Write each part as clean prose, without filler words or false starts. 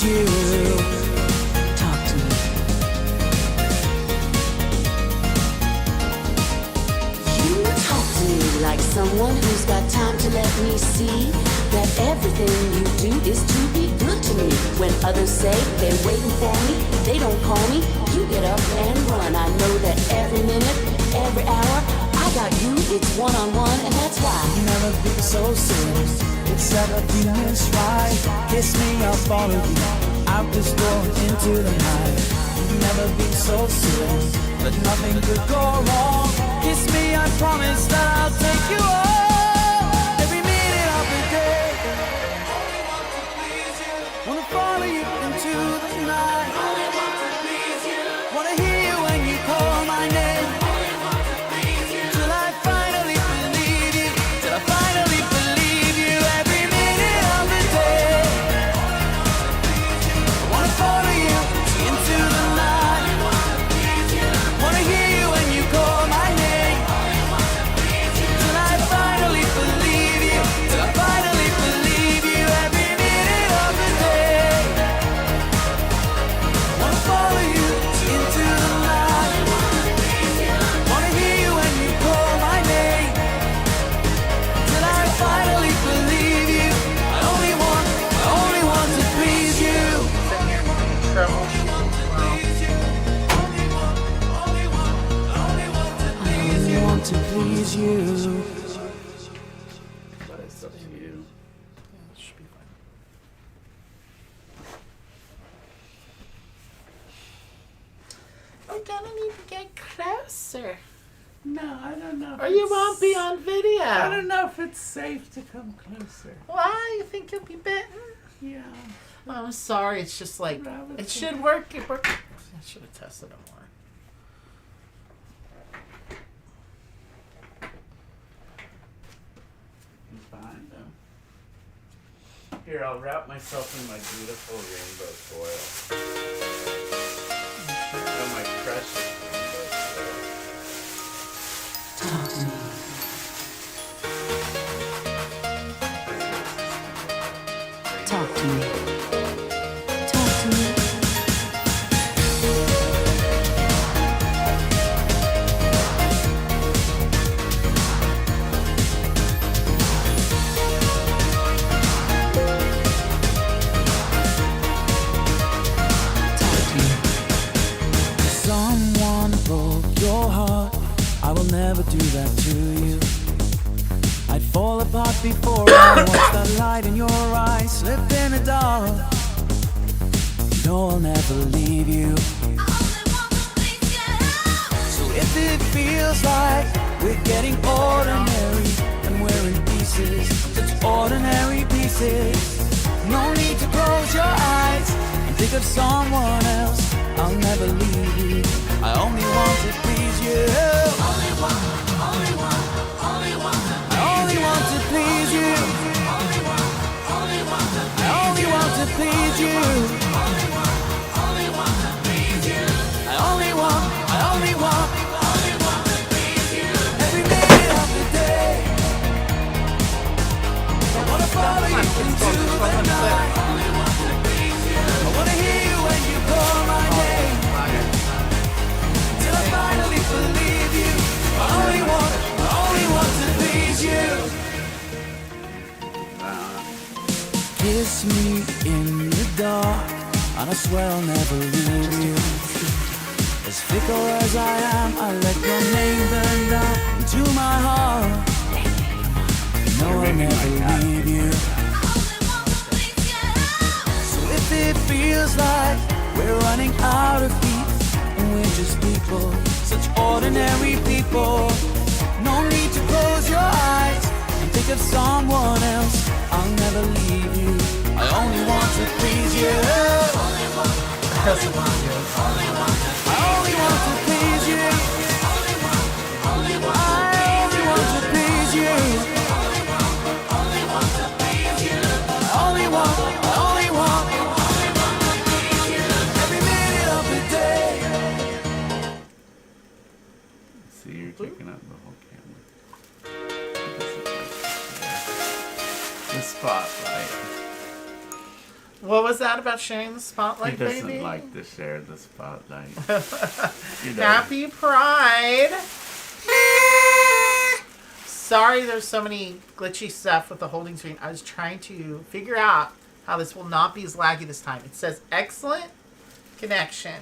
you. Talk to me. You talk to me like someone who's got time to let me see that everything you do is to be good to me. When others say they're waiting for me, they don't call me, you get up and run. I know that every minute, every hour, I got you, it's one-on-one, and that's why. Never been so serious, it's everything is right. Kiss me, I'll follow you out this door into the night. Never been so serious, but nothing could go wrong. Kiss me, I promise that I'll take you home. Every minute of the day, only want to please you. Wanna follow you into the night. Only want to please you. Wanna hear you when you call my name. Only want to please you. Till I finally believe you. Till I finally believe you. Every minute of the day, only want to please you. Wanna follow you into the night. Only want to please you. Wanna hear you when you call my name. Only want to please you. Till I finally believe you. Till I finally believe you. Every minute of the day, wanna follow you into the night. Wanna hear you when you call my name. Till I finally believe you. I only want to please you. I only want to please you. But it's up to you. Should be fine. We're gonna need to get closer. No, I don't know. Or you won't be on video. I don't know if it's safe to come closer. Why? You think you'll be bitten? Yeah. Well, I'm sorry. It's just like, Rabbits it should work. It worked. I should have tested it more. I'm fine though. Here, I'll wrap myself in my beautiful rainbow foil. Oh, my precious rainbow foil. Talk to me. Talk to me. Talk to me. Talk to me. Someone broke your heart. I will never do that to you. I'd fall apart before I watched that light in your eyes slip in the dark. No, I'll never leave you. So if it feels like we're getting ordinary and we're in pieces, such ordinary pieces, no need to close your eyes and think of someone else. I'll never leave you. I only want to please you. Only want to please you. I only want to please you. I only want to please you. Every minute of the day, I wanna follow you into the night. I wanna hear you when you call my name. Till I finally believe you. I only want to please you. Kiss me in the dark, and I swear I'll never leave you. As fickle as I am, I let your name burn down into my heart. No, I'll never leave you. So if it feels like we're running out of heat and we're just people, such ordinary people, no need to close your eyes and think of someone else. I'll never leave you. I only want to please you. I only want to please you. I only want to please you. I only want every minute of the day. See, you're taking up the whole camera. The spotlight. What was was that about sharing the He spotlight, doesn't baby? like to share the spotlight. Happy Pride! Sorry there's so many glitchy stuff with the holding screen. I was trying to figure out how this will not be as laggy this time. It says excellent connection.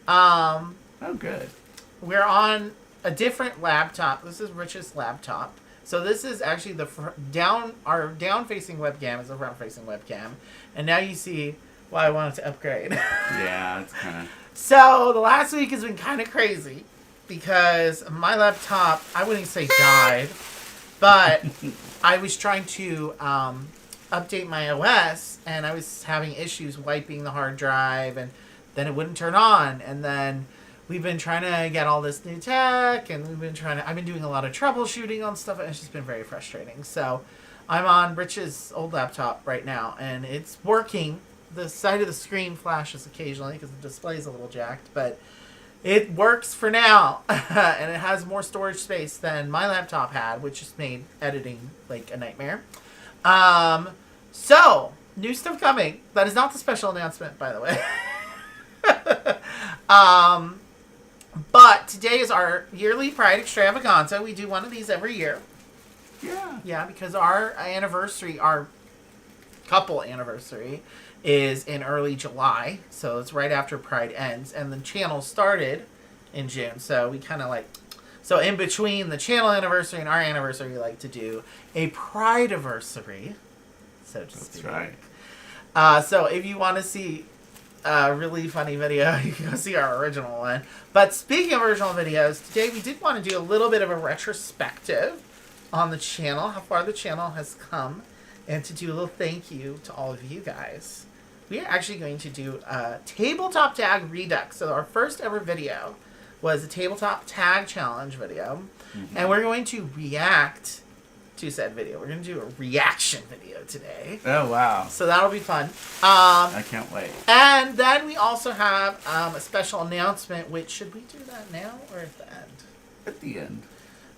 Oh, good. We're on a different laptop. This is Rich's laptop. So this is actually our down-facing webcam is a front-facing webcam. And now you see why I wanted to upgrade. Yeah, it's kind of... So the last week has been kind of crazy because my laptop, I wouldn't say died, but I was trying to update my OS and I was having issues wiping the hard drive and then it wouldn't turn on. And then we've been trying to get all this new tech and I've been doing a lot of troubleshooting on stuff and it's just been very frustrating. So I'm on Rich's old laptop right now and it's working. The side of the screen flashes occasionally because the display is a little jacked, but it works for now. And it has more storage space than my laptop had, which just made editing like a nightmare. So new stuff coming. That is not the special announcement, by the way. But today is our yearly Pride Extravaganza. We do one of these every year. Yeah. Yeah, because our anniversary, our couple anniversary, is in early July. So it's right after Pride ends. And the channel started in June. So we kind of like... So in between the channel anniversary and our anniversary, we like to do a Pride-iversary, so to speak. That's right. So if you want to see a really funny video, you can go see our original one. But speaking of original videos, today we did want to do a little bit of a retrospective on the channel, how far the channel has come, and to do a little thank you to all of you guys. We are actually going to do a Tabletop Tag Redux. So our first ever video was a Tabletop Tag Challenge video. Mm-hmm. And we're going to react to said video. We're going to do a reaction video today. Oh, wow. So that'll be fun. I can't wait. And then we also have a special announcement, which, should we do that now or at the end? At the end.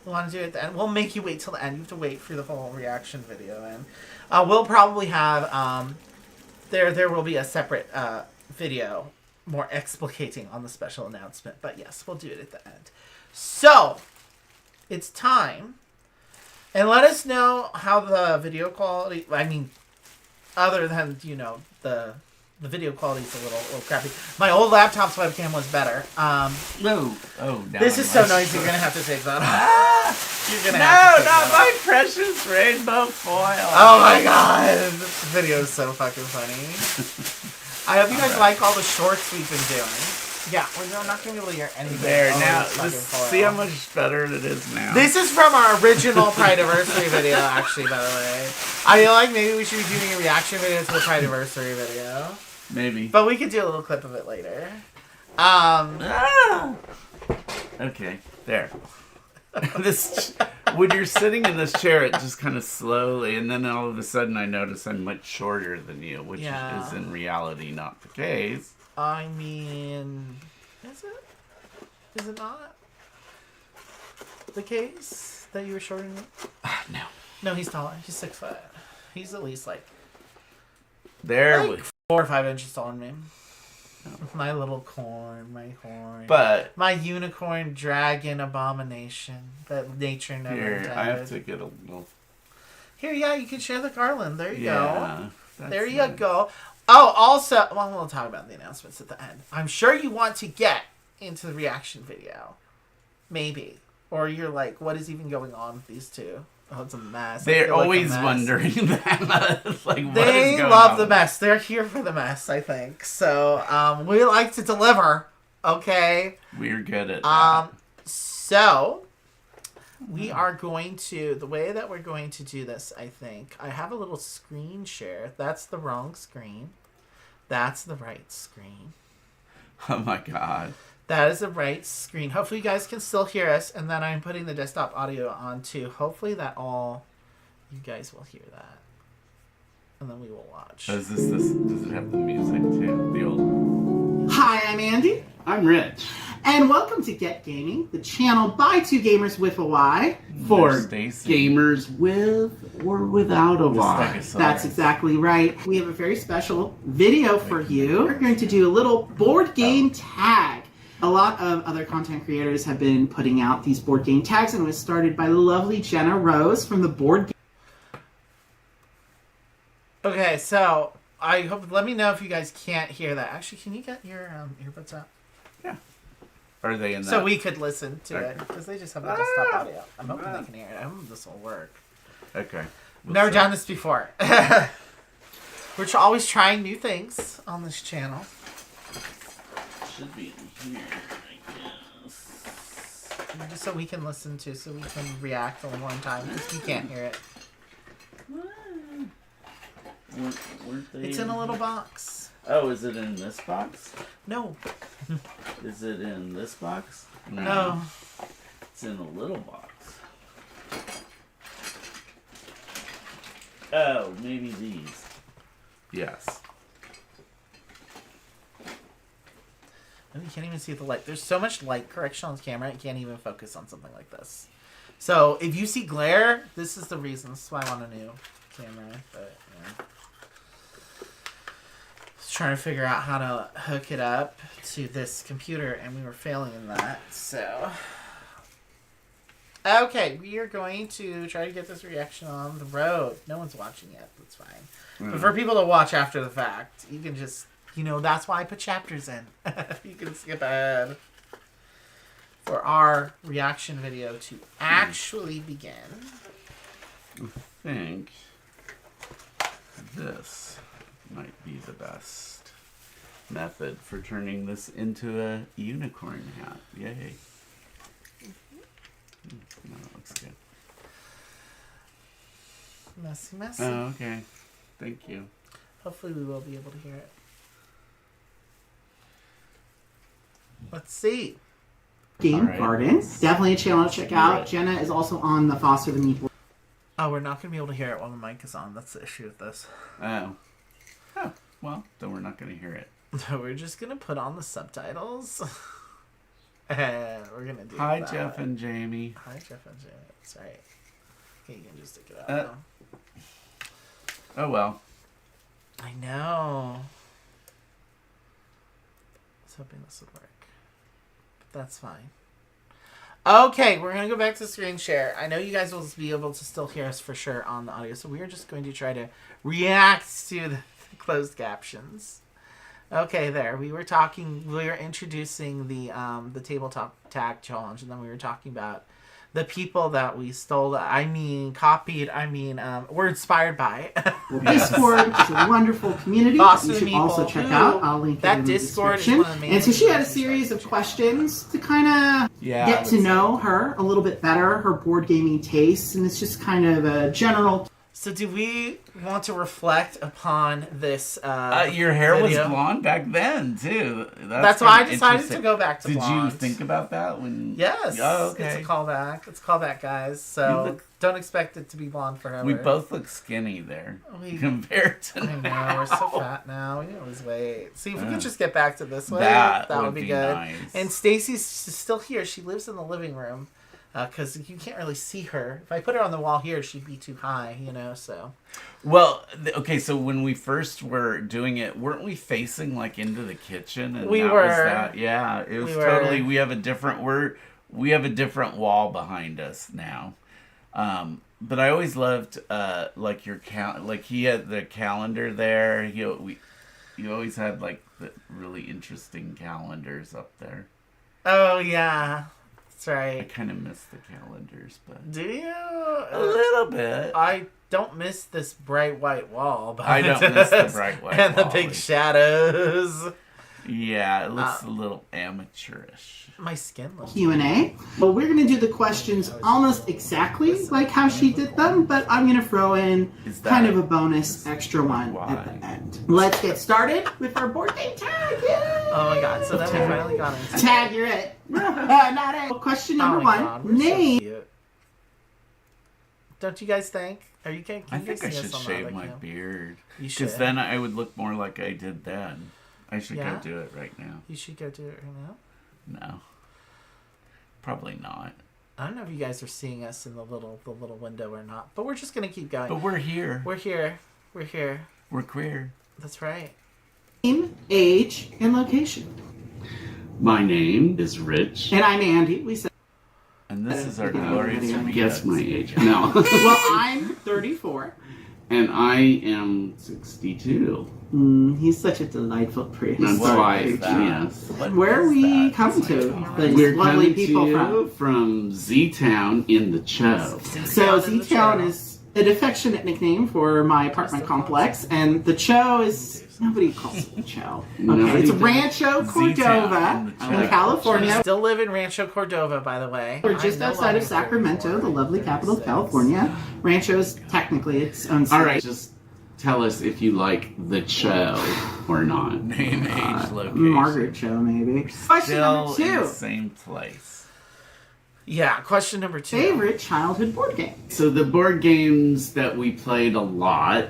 We want to do it at the end. We'll make you wait till the end. You have to wait for the whole reaction video. And we'll probably have, there will be a separate video more explicating on the special announcement. But yes, we'll do it at the end. So, it's time. And let us know how the video quality, I mean, other than, you know, the video quality is a little crappy. My old laptop's webcam was better. No. Oh, no. This is so noisy, you're going to have to take that off. You're gonna have to take not that my off. precious rainbow foil. Oh my god. This video is so fucking funny. I hope you guys like all the shorts we've been doing. Yeah, I'm not going to be able to hear anything. There, now, this fucking foil. see how much better it is now. This is from our original Pride-iversary video, actually, by the way. I feel like maybe we should be doing a reaction video to the Pride-iversary video. Maybe. But we could do a little clip of it later. Okay, there. When you're sitting in this chair, it just kind of slowly, and then all of a sudden I notice I'm much shorter than you, which is in reality not the case. I mean, is it? Is it not the case that you were shorter than me? No. No, he's taller. He's 6 foot. He's at least like There like we 4 or 5 inches taller than me. My little corn, But my unicorn dragon abomination that nature never intended. I have to get a little. Here, yeah, you can share the garland. There you go. There you nice. go. Oh, also, well, we'll talk about the announcements at the end. I'm sure you want to get into the reaction video. Maybe. Or you're like, what is even going on with these two? Oh, it's a mess. They're always wondering that. Like, they love the mess. They're here for the mess, I think. So, we like to deliver. Okay? We're good at that. So, we are going to, the way that we're going to do this, I think, I have a little screen share. That's the wrong screen. That's the right screen. Oh my god. That is the right screen. Hopefully you guys can still hear us. And then I'm putting the desktop audio on too. Hopefully that all, you guys will hear that. And then we will watch. Does it have the music too? The old... Hi, I'm Andy. I'm Rich. And welcome to Get Gaming, the channel by two gamers with a Y. For gamers with or without a Y. That's exactly right. We have a very special video for you. We're going to do a little board game tag. A lot of other content creators have been putting out these board game tags, and it was started by the lovely Jenna Rose from the Board Game. Okay, so I hope. Let me know if you guys can't hear that. Actually, can you get your earbuds out? Yeah. Are they in that? So we could listen to it because they just have the desktop audio. I'm hoping they can hear it. I hope this will work. Okay. Never done this before. We're always trying new things on this channel. Should be in here, I guess. Just so we can listen to, so we can react on one time because we can't hear it. Weren't they It's in a little box. Oh, is it in this box? No. Is it in this box? No. It's in a little box. Oh, maybe these. Yes. And you can't even see the light. There's so much light correction on the camera, you can't even focus on something like this. So if you see glare, this is the reason. This is why I want a new camera. But yeah. Just trying to figure out how to hook it up to this computer, and we were failing in that. So okay, we are going to try to get this reaction on the road. No one's watching yet. That's fine. But for people to watch after the fact, you can just, that's why I put chapters in. You can skip ahead for our reaction video to actually begin. I think this might be the best method for turning this into a unicorn hat. Yay. No, that looks good. Messy, messy. Oh, okay. Thank you. Hopefully we will be able to hear it. Let's see. Game Garden. Definitely a channel to check out. Jenna is also on the Foster the Meeple. Oh, we're not going to be able to hear it while the mic is on. That's the issue with this. Oh. Oh, well, then we're not going to hear it. So we're just going to put on the subtitles. And we're going to do Hi, that. Jeff and Jamie. Hi, Jeff and Jamie. That's right. Okay, you can just stick it out now. Oh, well. I know. I was hoping this would work. But that's fine. Okay, we're going to go back to screen share. I know you guys will be able to still hear us for sure on the audio, so we are just going to try to react to the closed captions. Okay, there. We were introducing the Tabletop Tag Challenge, and then we were talking about the people that we stole, were inspired by. Discord is a wonderful community that you should also check out. I'll link it in the description. And so she had a series of questions to kind of get to know her a little bit better, her board gaming tastes, and it's just kind of a general... So do we want to reflect upon this your hair video? was blonde back then, too. That's why I decided to go back to blonde. Did you think about that when... Yes. Oh, okay. It's a callback. It's a callback, guys. So don't expect it to be blonde forever. We both look skinny there compared to I know. We're so fat now. We always wait. See, if we could just get back to this way, that would be good. Nice. And Stacy's still here. She lives in the living room. Because you can't really see her. If I put her on the wall here, she'd be too high, so. Well, okay, so when we first were doing it, weren't we facing, into the kitchen? And we that were. Was that? Yeah, it was totally, we have a different wall behind us now. But I always loved, he had the calendar there. You always had, the really interesting calendars up there. Oh, yeah. That's right. I kind of miss the calendars, but... Do you? A little bit. I don't miss this bright white wall. I don't miss the bright white and wall. And the big shadows. Yeah, it looks a little amateurish. My skin looks... Q&A. Well, we're going to do the questions almost exactly like how she did them, but I'm going to throw in kind of a bonus extra one at the end. Let's get started with our board game tag. Yay! Oh my god, so then we finally got into tag, you're it. Not it. Question number one. God, name. So don't you guys think? Are you I think I should shave my beard. You should. Because then I would look more like I did then. I should go do it right now. You should go do it right now? No. Probably not. I don't know if you guys are seeing us in the little window or not, but we're just gonna keep going. But we're here. We're here. We're here. We're queer. That's right. Name, age, and location. My name is Rich. And I'm Andy. We said. And this is our glorious Guess my age. No. Well, I'm 34. And I am 62. He's such a delightful priest. That's why, yes. Where we come to, the We're lovely coming people to from. you from Z-Town in the Cho. So Z-Town is an affectionate nickname for my apartment complex, and the Cho is, nobody calls it the Cho. Okay, it's Rancho Cordova in California. Still live in Rancho Cordova, by the way. We're just outside of Sacramento, the lovely capital of California. Rancho's technically its own state. All right, just tell us if you like the Cho or not. Name, age, location. Margaret Cho, maybe. Question number Still in 2. the same place. Yeah, question number 2. Favorite childhood board game? So the board games that we played a lot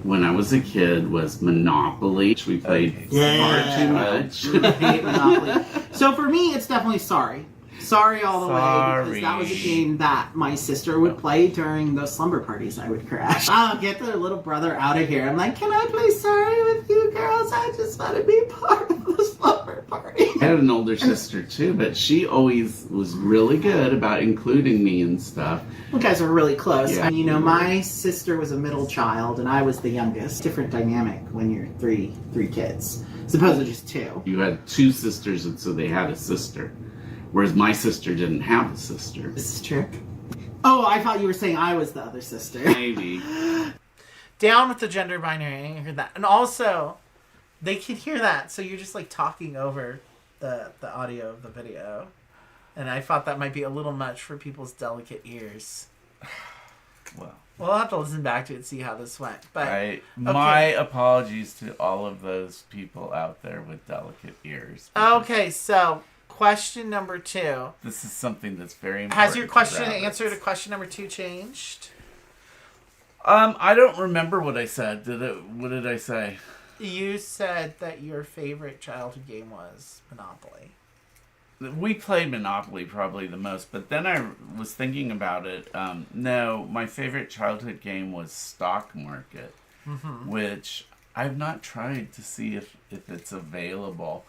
when I was a kid was Monopoly, which we played far too much. I hate Monopoly. So for me, it's definitely Sorry. Sorry all the way, because that was a game that my sister would play during those slumber parties I would crash. I'll get their little brother out of here. I'm like, can I play Sorry with you girls? I just want to be part of the slumber party. I had an older sister too, but she always was really good about including me and stuff. You guys are really close. Yeah. You know, my sister was a middle child, and I was the youngest. Different dynamic when you're three kids, as opposed to just 2. You had 2 sisters, and so they had a sister. Whereas my sister didn't have a sister. This is true. Oh, I thought you were saying I was the other sister. Maybe. Down with the gender binary. I heard that. And also, they can hear that, so you're just like talking over the audio of the video. And I thought that might be a little much for people's delicate ears. Well, We'll have to listen back to it and see how this went. But my apologies to all of those people out there with delicate ears. Okay, so question number 2. This is something that's very important. Has your question answer to question number 2 changed? I don't remember what I said. What did I say? You said that your favorite childhood game was Monopoly. We played Monopoly probably the most, but then I was thinking about it. No, my favorite childhood game was Stock Market, which I've not tried to see if it's available.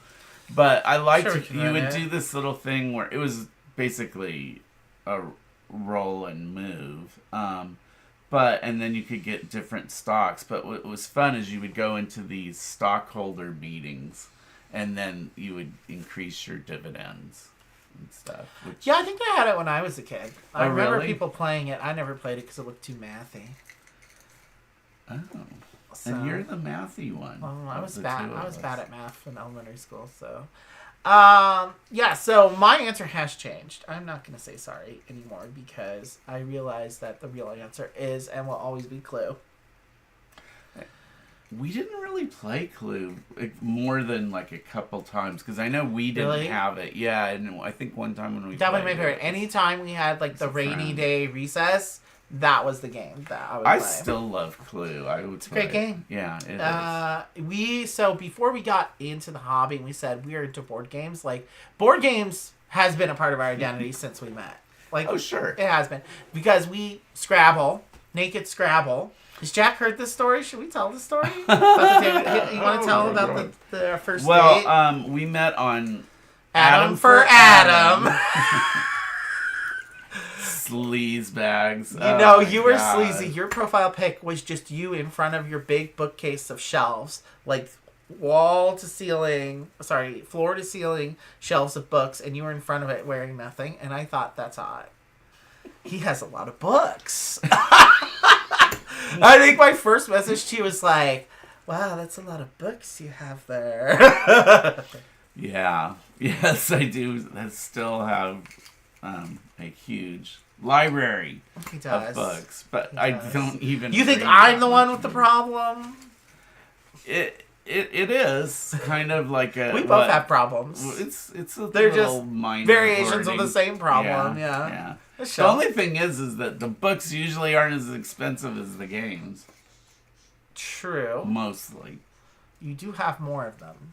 But I liked you would do this little thing where it was basically a roll and move. And then you could get different stocks. But what was fun is you would go into these stockholder meetings, and then you would increase your dividends and stuff. Yeah, I think I had it when I was a kid. I remember really? people playing it. I never played it because it looked too mathy. Oh. So, And you're the mathy one. well, I of was the bad. two I of was us. bad at math in elementary school. So, yeah. So my answer has changed. I'm not going to say sorry anymore because I realize that the real answer is and will always be Clue. We didn't really play Clue more than like a couple times because I know we didn't Really? have it. Yeah, and I think one time when we That was played my favorite. it, Anytime we had like the a rainy friend. day recess, that was the game that I would I play. still love Clue. I would. It's a great game. Yeah, it is. So before we got into the hobby, we said we were into board games. Like board games has been a part of our identity since we met. Like Oh, sure. it has been because we Scrabble, naked Scrabble. Has Jack heard this story? Should we tell the story? You want to tell about the first date? Well, we met on Adam for Adam. Sleaze bags. You know, Oh, you my were God. sleazy. Your profile pic was just you in front of your big bookcase of shelves, like floor to ceiling shelves of books, and you were in front of it wearing nothing, and I thought, that's hot. He has a lot of books. I think my first message to you was like, wow, that's a lot of books you have there. Yeah. Yes, I do. I still have a huge library He of does. books, but He I does. don't even. You think read I'm that the one much with the anymore. problem? It is kind of like a. We both have problems. It's a They're little just minor variations of wording. the same problem, yeah. Yeah. The The shelf. only thing is that the books usually aren't as expensive as the games. True. Mostly. You do have more of them.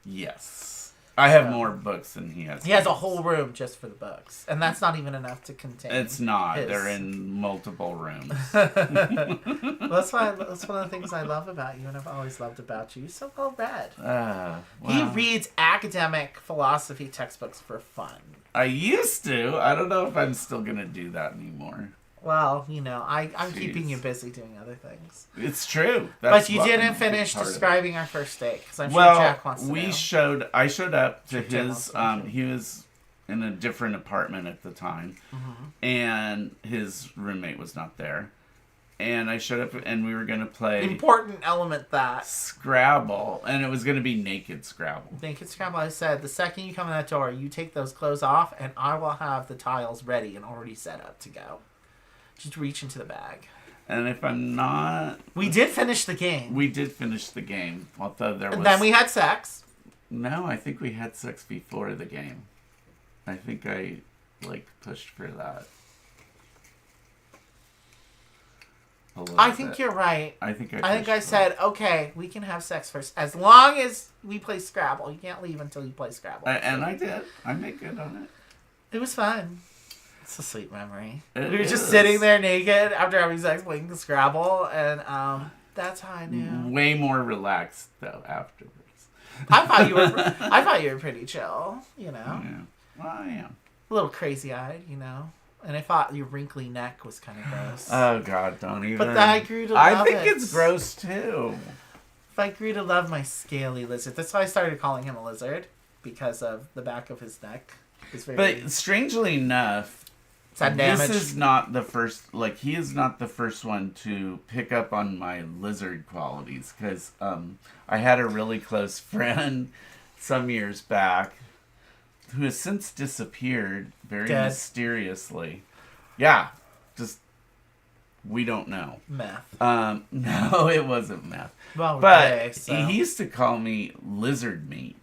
Yes. I have more books than he has. He has a whole room just for the books, and that's not even enough to contain. It's not. They're in multiple rooms. That's one of the things I love about you, and I've always loved about you. You're so well read. Wow. He reads academic philosophy textbooks for fun. I used to. I don't know if I'm still gonna do that anymore. Well, I'm keeping you busy doing other things. It's true. But you didn't finish describing our first date, because I'm sure Jack wants to know. I showed up to his, he was in a different apartment at the time, and his roommate was not there. And I showed up, and we were going to play... Important element that. Scrabble, and it was going to be naked Scrabble. Naked Scrabble, I said, the second you come in that door, you take those clothes off, and I will have the tiles ready and already set up to go. Just reach into the bag. And if I'm not... We did finish the game. We did finish the game. Although there was... And then we had sex. No, I think we had sex before the game. I think I, pushed for that. I think you're right. I think I said, okay, we can have sex first. As long as we play Scrabble. You can't leave until you play Scrabble. And I did. I made good on it. It was fun. It's a sweet memory. We were just sitting there naked after having sex playing the Scrabble, and that's how I knew. Way more relaxed though afterwards. I thought you were pretty chill, Yeah. Well, I am. A little crazy-eyed, And I thought your wrinkly neck was kind of gross. Oh God, don't even. But then I grew to love it. I think it's gross too. If I grew to love my scaly lizard, that's why I started calling him a lizard, because of the back of his neck. But strangely enough. This is not the first, he is not the first one to pick up on my lizard qualities, because I had a really close friend some years back who has since disappeared very mysteriously. Yeah, just, we don't know. Meth. No, it wasn't meth. Well, but he used to call me lizard meat.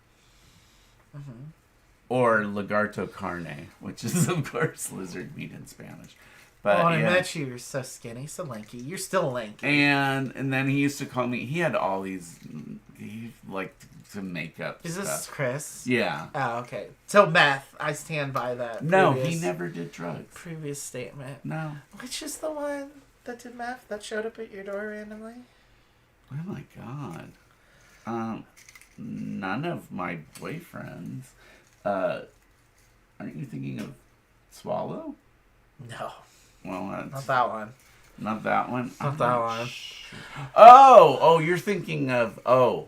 Mm-hmm. Or lagarto carne, which is, of course, lizard meat in Spanish. But I met you. You're so skinny, so lanky. You're still lanky. And then he used to call me... He had all these... He liked to make up Is stuff. this Chris? Yeah. Oh, okay. So meth. I stand by that. No, he never did drugs. Previous statement. No. Which is the one that did meth that showed up at your door randomly? Oh, my God. None of my boyfriends... aren't you thinking of Swallow? No. Well, not that one. Not that one? Not that one. Sure. Oh, you're thinking of... Oh,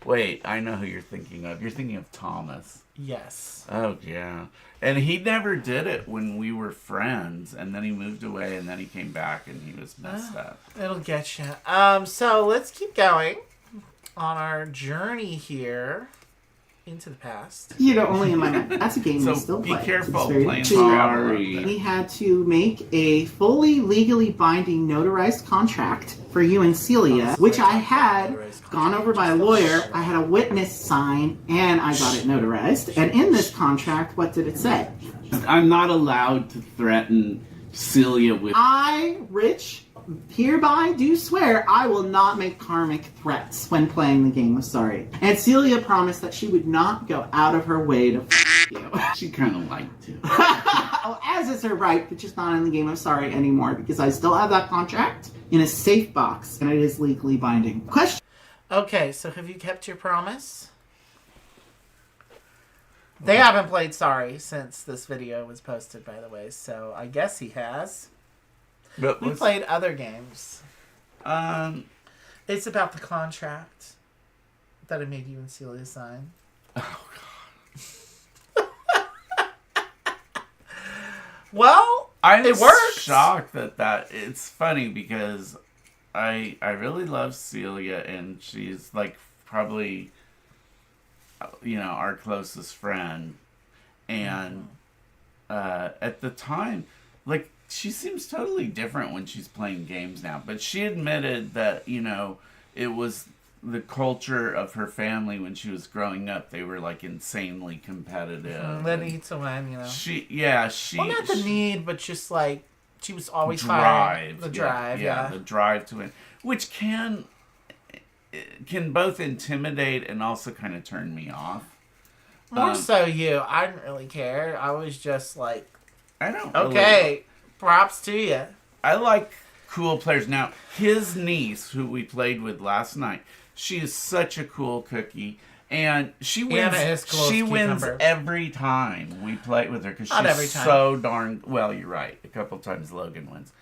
wait, I know who you're thinking of. You're thinking of Thomas. Yes. Oh, yeah. And he never did it when we were friends, and then he moved away, and then he came back, and he was messed up. It'll get you. So let's keep going on our journey here. Into the past. Only in my mind. That's a game we still play. Be careful playing Scrabble. We had to make a fully legally binding notarized contract for you and Celia, which I had gone over by a lawyer. I had a witness sign, and I got it notarized. And in this contract, what did it say? I'm not allowed to threaten Celia with... I, Rich, hereby do swear I will not make karmic threats when playing the game of Sorry. And Celia promised that she would not go out of her way to you. She kind of liked to. Well, as is her right, but just not in the game of Sorry anymore, because I still have that contract in a safe box, and it is legally binding. Question. Okay, so have you kept your promise? They haven't played Sorry since this video was posted, by the way, so I guess he has. But we played other games. It's about the contract that I made you and Celia sign. Oh, God. Well, it works. Shocked that it's funny because I really love Celia, and she's probably our closest friend, and at the time, she seems totally different when she's playing games now. But she admitted that, it was the culture of her family when she was growing up. They were, insanely competitive. The need to win, Well, not the need, but just, she was always drive. The drive, yeah. The drive to win. Which can both intimidate and also kind of turn me off. More so you. I didn't really care. I was just like, I don't. Okay, props to you. I like cool players. Now, his niece, who we played with last night, she is such a cool cookie. And she wins. She wins every time we play with her because she's so darn. Well, you're right. A couple times Logan wins.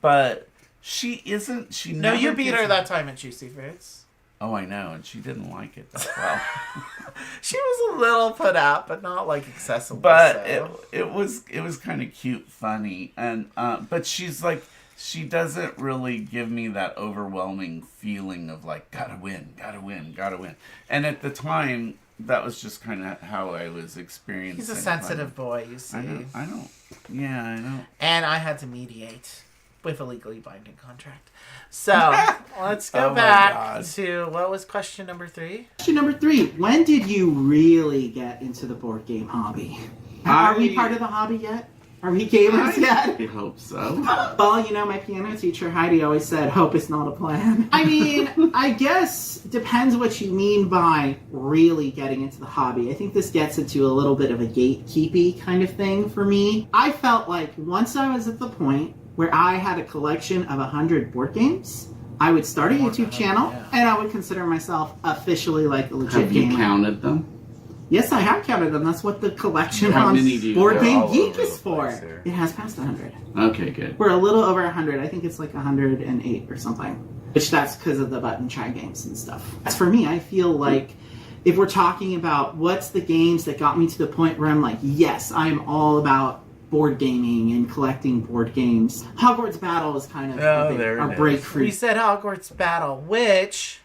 But she isn't. She no. You beat her that time at Juicy Fruits. Oh, I know, and she didn't like it that well. She was a little put out, but not like accessible. But it was kind of cute, funny, and but she's like. She doesn't really give me that overwhelming feeling of like, gotta win. And at the time, that was just kind of how I was experiencing. He's a sensitive boy, you see. I know. Yeah, I know. And I had to mediate with a legally binding contract. So, let's go back to, what was question number 3? Question number 3. When did you really get into the board game hobby? Are we part of the hobby yet? Are we gamers yet? I hope so. Well, you know, my piano teacher, Heidi, always said, hope is not a plan. I mean, I guess depends what you mean by really getting into the hobby. I think this gets into a little bit of a gatekeepy kind of thing for me. I felt like once I was at the point where I had a collection of 100 board games, I would start a YouTube channel, and I would consider myself officially like a legit gamer. Have you counted them? Yes, I have counted them. That's what the collection on Board Game Geek is for. It has passed 100. Okay, good. We're a little over 100. I think it's like 108 or something. Which that's because of the button try games and stuff. As for me, I feel like if we're talking about what's the games that got me to the point where I'm like, yes, I'm all about board gaming and collecting board games. Hogwarts Battle is kind of our breakthrough. We said Hogwarts Battle, which...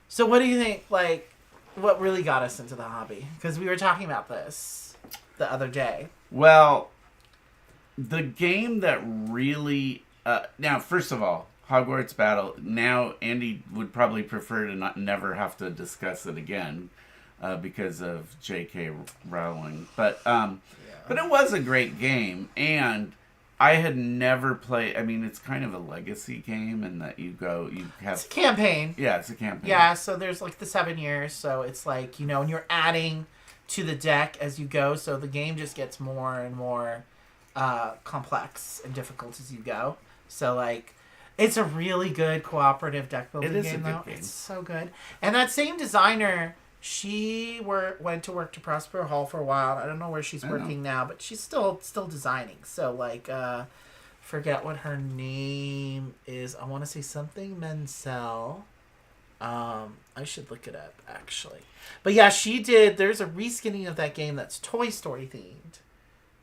So what do you think, like... What really got us into the hobby? Because we were talking about this the other day. Well, the game that really... now, first of all, Hogwarts Battle. Now, Andy would probably prefer to never have to discuss it again because of J.K. Rowling. But it was a great game, and I had never played... I mean, it's kind of a legacy game in that you have... It's a campaign. Yeah, it's a campaign. Yeah, so there's like the 7 years, so it's like, you know, and you're adding to the deck as you go, so the game just gets more and more complex and difficult as you go. So, like, it's a really good cooperative deck building game, though. It's so good. And that same designer... She went to work to Prospero Hall for a while. I don't know where she's working now, but she's still designing. So, like, forget what her name is. I want to say something Menzel. I should look it up, actually. But yeah, she did. There's a reskinning of that game that's Toy Story themed.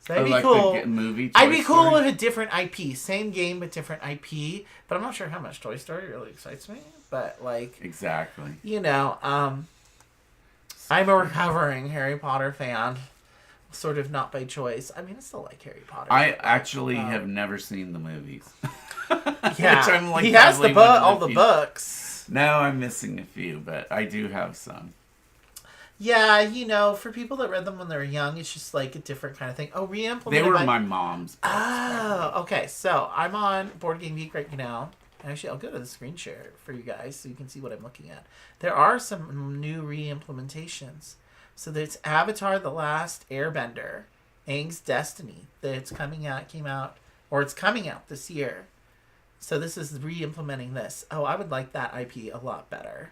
So that'd be cool. The movie I'd be cool with a different IP. Same game, but different IP. But I'm not sure how much Toy Story really excites me. But, like... Exactly. You know, I'm a recovering Harry Potter fan, sort of not by choice. I mean, I still like Harry Potter. I actually have never seen the movies. Yeah, which I'm like, he has all the books. No, I'm missing a few, but I do have some. Yeah, you know, for people that read them when they were young, it's just like a different kind of thing. Oh, re-implemented. They were my mom's books. Oh, okay. So I'm on Board Game Geek right now. Actually, I'll go to the screen share for you guys so you can see what I'm looking at. There are some new re-implementations. So there's Avatar: The Last Airbender, Aang's Destiny, it's coming out this year. So this is re-implementing this. Oh, I would like that IP a lot better.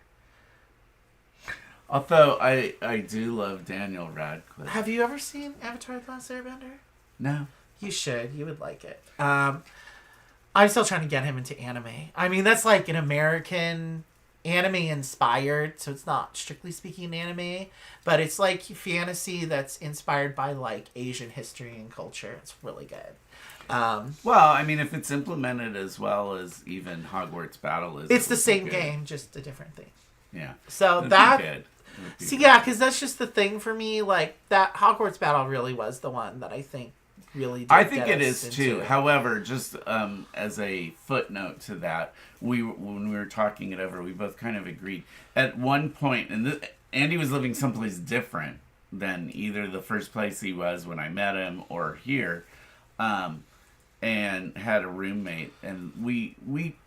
Although I do love Daniel Radcliffe. Have you ever seen Avatar: The Last Airbender? No. You should. You would like it. I'm still trying to get him into anime. I mean, that's like an American anime inspired, so it's not strictly speaking anime, but it's like fantasy that's inspired by like Asian history and culture. It's really good. Well, I mean, if it's implemented as well as even Hogwarts Battle is, it's the same game, just a different thing. Yeah. So that. See, yeah, because that's just the thing for me. Like that Hogwarts Battle really was the one that I think. Really I think it is too. However, just as a footnote to that, when we were talking it over, we both kind of agreed at one point, and Andy was living someplace different than either the first place he was when I met him or here, and had a roommate, and we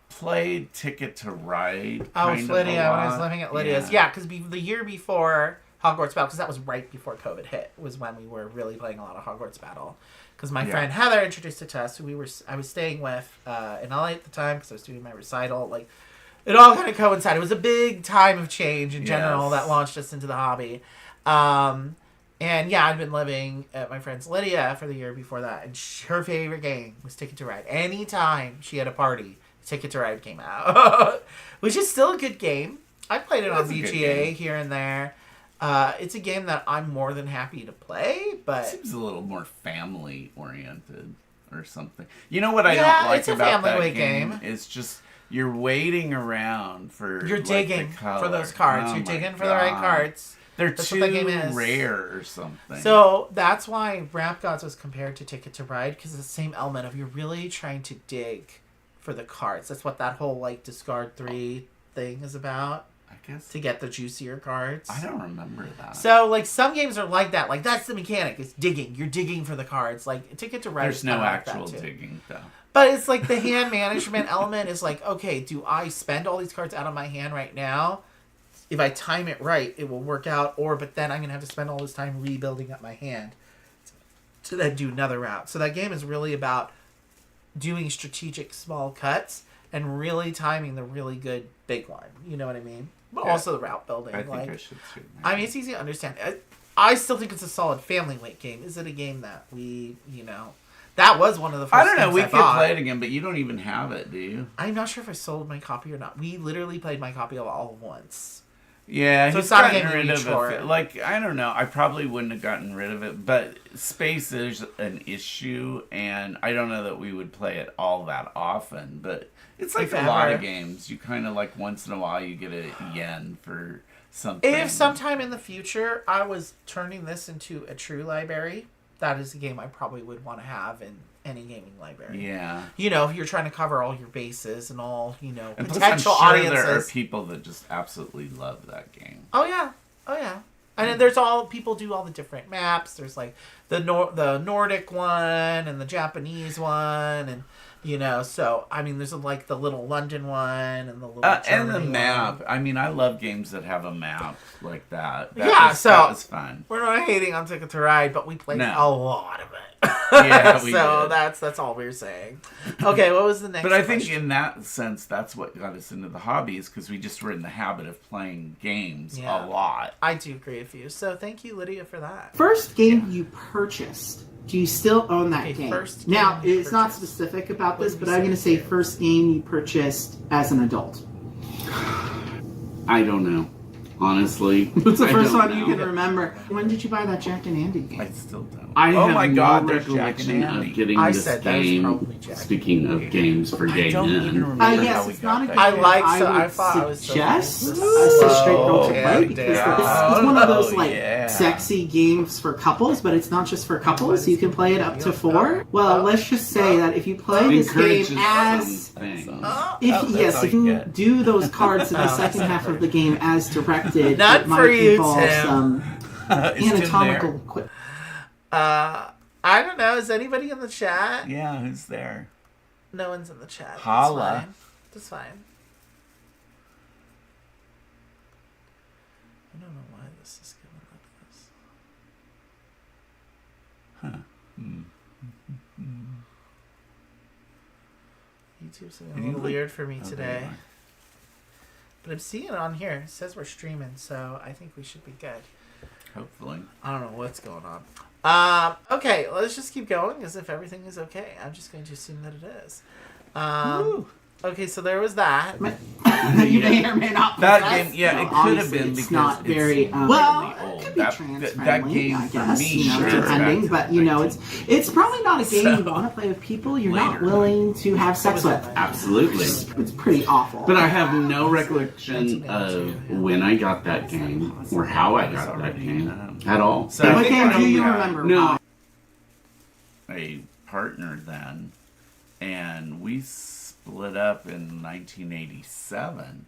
played Ticket to Ride. Oh, with Lydia, when I was living at Lydia's. Yeah, because the year before Hogwarts Battle, because that was right before COVID hit, was when we were really playing a lot of Hogwarts Battle. Because my friend Heather introduced it to us. I was staying with in LA at the time because I was doing my recital. Like, it all kind of coincided. It was a big time of change in general that launched us into the hobby. And yeah, I'd been living at my friend's Lydia for the year before that, and her favorite game was Ticket to Ride. Anytime she had a party, Ticket to Ride came out, which is still a good game. I played it on VGA here and there. It's a game that I'm more than happy to play, but... It seems a little more family-oriented or something. You know what I don't like about that game? It's just you're waiting around for... You're digging for those cards. You're digging for the right cards. That's too rare or something. So that's why Rap Gods was compared to Ticket to Ride, because it's the same element of you're really trying to dig for the cards. That's what that whole, like, discard 3 thing is about. I guess. To get the juicier cards. I don't remember that. So, like, some games are like that. Like, that's the mechanic. It's digging. You're digging for the cards. Like, Ticket to Ride. There's no actual digging, though. But it's like the hand management element is like, okay, do I spend all these cards out of my hand right now? If I time it right, it will work out. But then I'm going to have to spend all this time rebuilding up my hand to then do another route. So that game is really about doing strategic small cuts and really timing the really good big one. You know what I mean? But also the route building. I think I should too. I mean, it's easy to understand. I still think it's a solid family weight game. Is it a game that we, that was one of the first I don't know. games We I could bought. play it again, but you don't even have it, do you? I'm not sure if I sold my copy or not. We literally played my copy all once. Yeah, so he's it's not gotten rid of it. Like, I don't know. I probably wouldn't have gotten rid of it, but space is an issue, and I don't know that we would play it all that often, but it's like a lot of games. You kind of, like, once in a while you get a yen for something. If sometime in the future I was turning this into a true library, that is a game I probably would want to have in any gaming library. Yeah. If you're trying to cover all your bases and all, and I'm potential sure audiences. There are people that just absolutely love that game. Oh yeah. And then there's people do all the different maps. There's like the Nordic one and the Japanese one, and so I mean, there's like the little London one and the little and the map. one. I mean, I love games that have a map like that. That was fun. We're not hating on Ticket to Ride, but we played a lot of it. Yeah, we so did. that's all we're saying. Okay, what was the next? But I think in that sense, that's what got us into the hobby, is because we just were in the habit of playing games a lot. I do agree with you. So thank you, Lydia, for that. First game you purchased. Do you still own that game? Now, it's not specific about this, but I'm going to say first game you purchased as an adult. I don't know. Honestly. What's the first one you can remember? When did you buy that Jack and Andy game? I still don't. I have my God, no there's Jack and recollection Andy. of getting this game, speaking of games for gay men. Yes, it's not a game I would suggest a straight girl to play, because it's one of those sexy games for couples, but it's not just for couples. You can play it up to 4. Well, let's just say that if you play this game as... If you do those cards in the second half of the game as directed, not it might for you, involve Tim. some anatomical equipment. I don't know. Is anybody in the chat? Yeah, who's there? No one's in the chat. Holla. That's fine. I don't know why this is going like this. YouTube's a little weird for me today. But I'm seeing it on here. It says we're streaming, so I think we should be good. Hopefully. I don't know what's going on. Okay, let's just keep going as if everything is okay. I'm just going to assume that it is. Okay, so there was that. You may or may not. That game, it could have been, because it's not very well. It could be that game I for guess, me, depending. But it's probably not a game you want to play with people you're not willing to have sex with. Absolutely, it's pretty awful. But I have no recollection of when I got that game or how I got that game at all. So what game do you remember? No, a partner then, and we split up in 1987.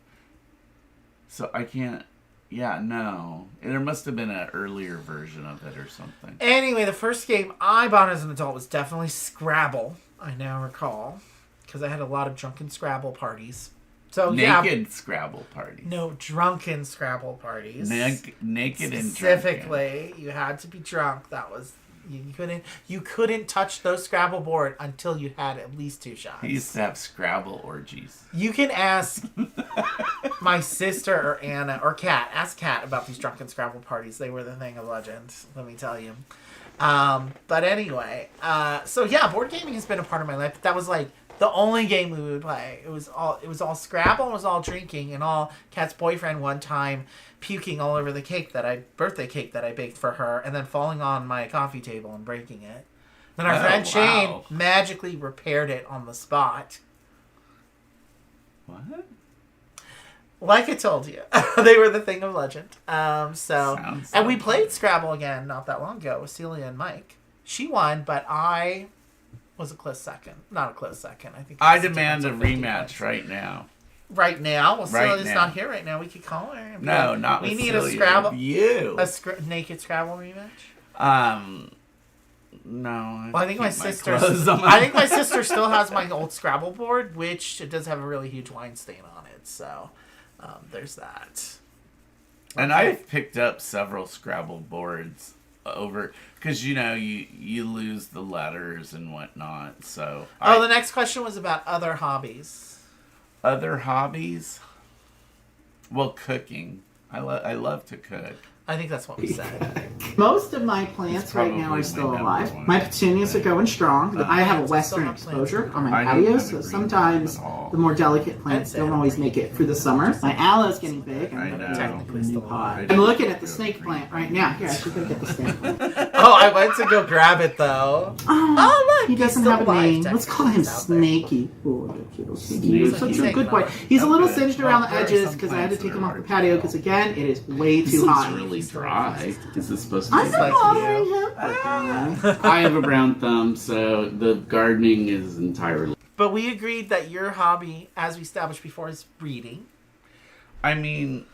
So I can't. Yeah, no. There must have been an earlier version of it or something. Anyway, the first game I bought as an adult was definitely Scrabble, I now recall. because I had a lot of drunken Scrabble parties. So naked Scrabble parties. No, drunken Scrabble parties. Naked and specifically, you had to be drunk. That was you couldn't touch those Scrabble board until you had at least 2 shots. He used to have Scrabble orgies. You can ask my sister or Anna or Kat. Ask Kat about these drunken Scrabble parties. They were the thing of legend. Let me tell you. But anyway, so yeah, board gaming has been a part of my life. That was like the only game we would play. It was all Scrabble, and it was all drinking, and all Kat's boyfriend one time puking all over the birthday cake that I baked for her, and then falling on my coffee table and breaking it. Then our friend Shane magically repaired it on the spot. What? Like I told you, they were the thing of legend. We played Scrabble again not that long ago with Celia and Mike. She won, but I was a close second. Not a close second. I demand a rematch right now. Right now? Well, Celia's not here right now. We could call her. No, not with Celia. We need a Scrabble. Naked Scrabble rematch? No. Well, I think my sister still has my old Scrabble board, which it does have a really huge wine stain on it. So, there's that. And I've picked up several Scrabble boards over, because you lose the letters and whatnot. So. The next question was about other hobbies. Other hobbies? Well, cooking. I love to cook. I think that's what we said. Most of my plants right now are still alive. My petunias are going strong. I have a western exposure on my patio, so sometimes the more delicate plants don't always make it through the summer. My aloe's getting big. I'm technically still alive. I'm looking at the snake plant right now. Here, I should go get the snake plant. I went to go grab it though. Look, he doesn't have a name. Let's call him Snaky. He's such a good boy. He's a little singed around the edges because I had to take him off the patio because again, it is way too hot. Really dry. Is this supposed to be? I'm not bothering him. I have a brown thumb, so the gardening is entirely. But we agreed that your hobby, as we established before, is reading. I mean,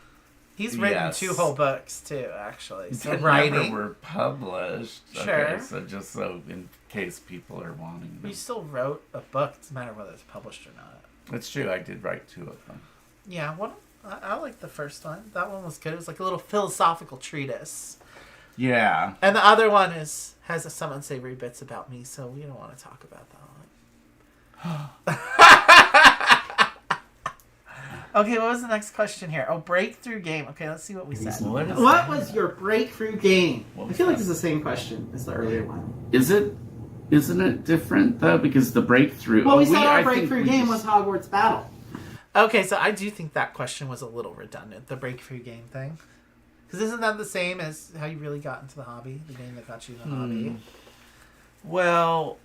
he's written 2 whole books too, actually. So writing never were published. Sure. Okay, so just so in case people are wanting them. You still wrote a book. It doesn't matter whether it's published or not. That's true. I did write 2 of them. Yeah. I like the first one. That one was good. It was like a little philosophical treatise. Yeah. And the other one has some unsavory bits about me, so we don't want to talk about that one. Okay, what was the next question here? Breakthrough game. Okay, let's see what we said. What was your breakthrough game? I feel like it's the same question as the earlier one. Isn't it different though? Because the breakthrough. Well, we said our breakthrough game was Hogwarts Battle. Okay, so I do think that question was a little redundant, the breakthrough game thing. Because isn't that the same as how you really got into the hobby? The game that got you in the hobby? Well,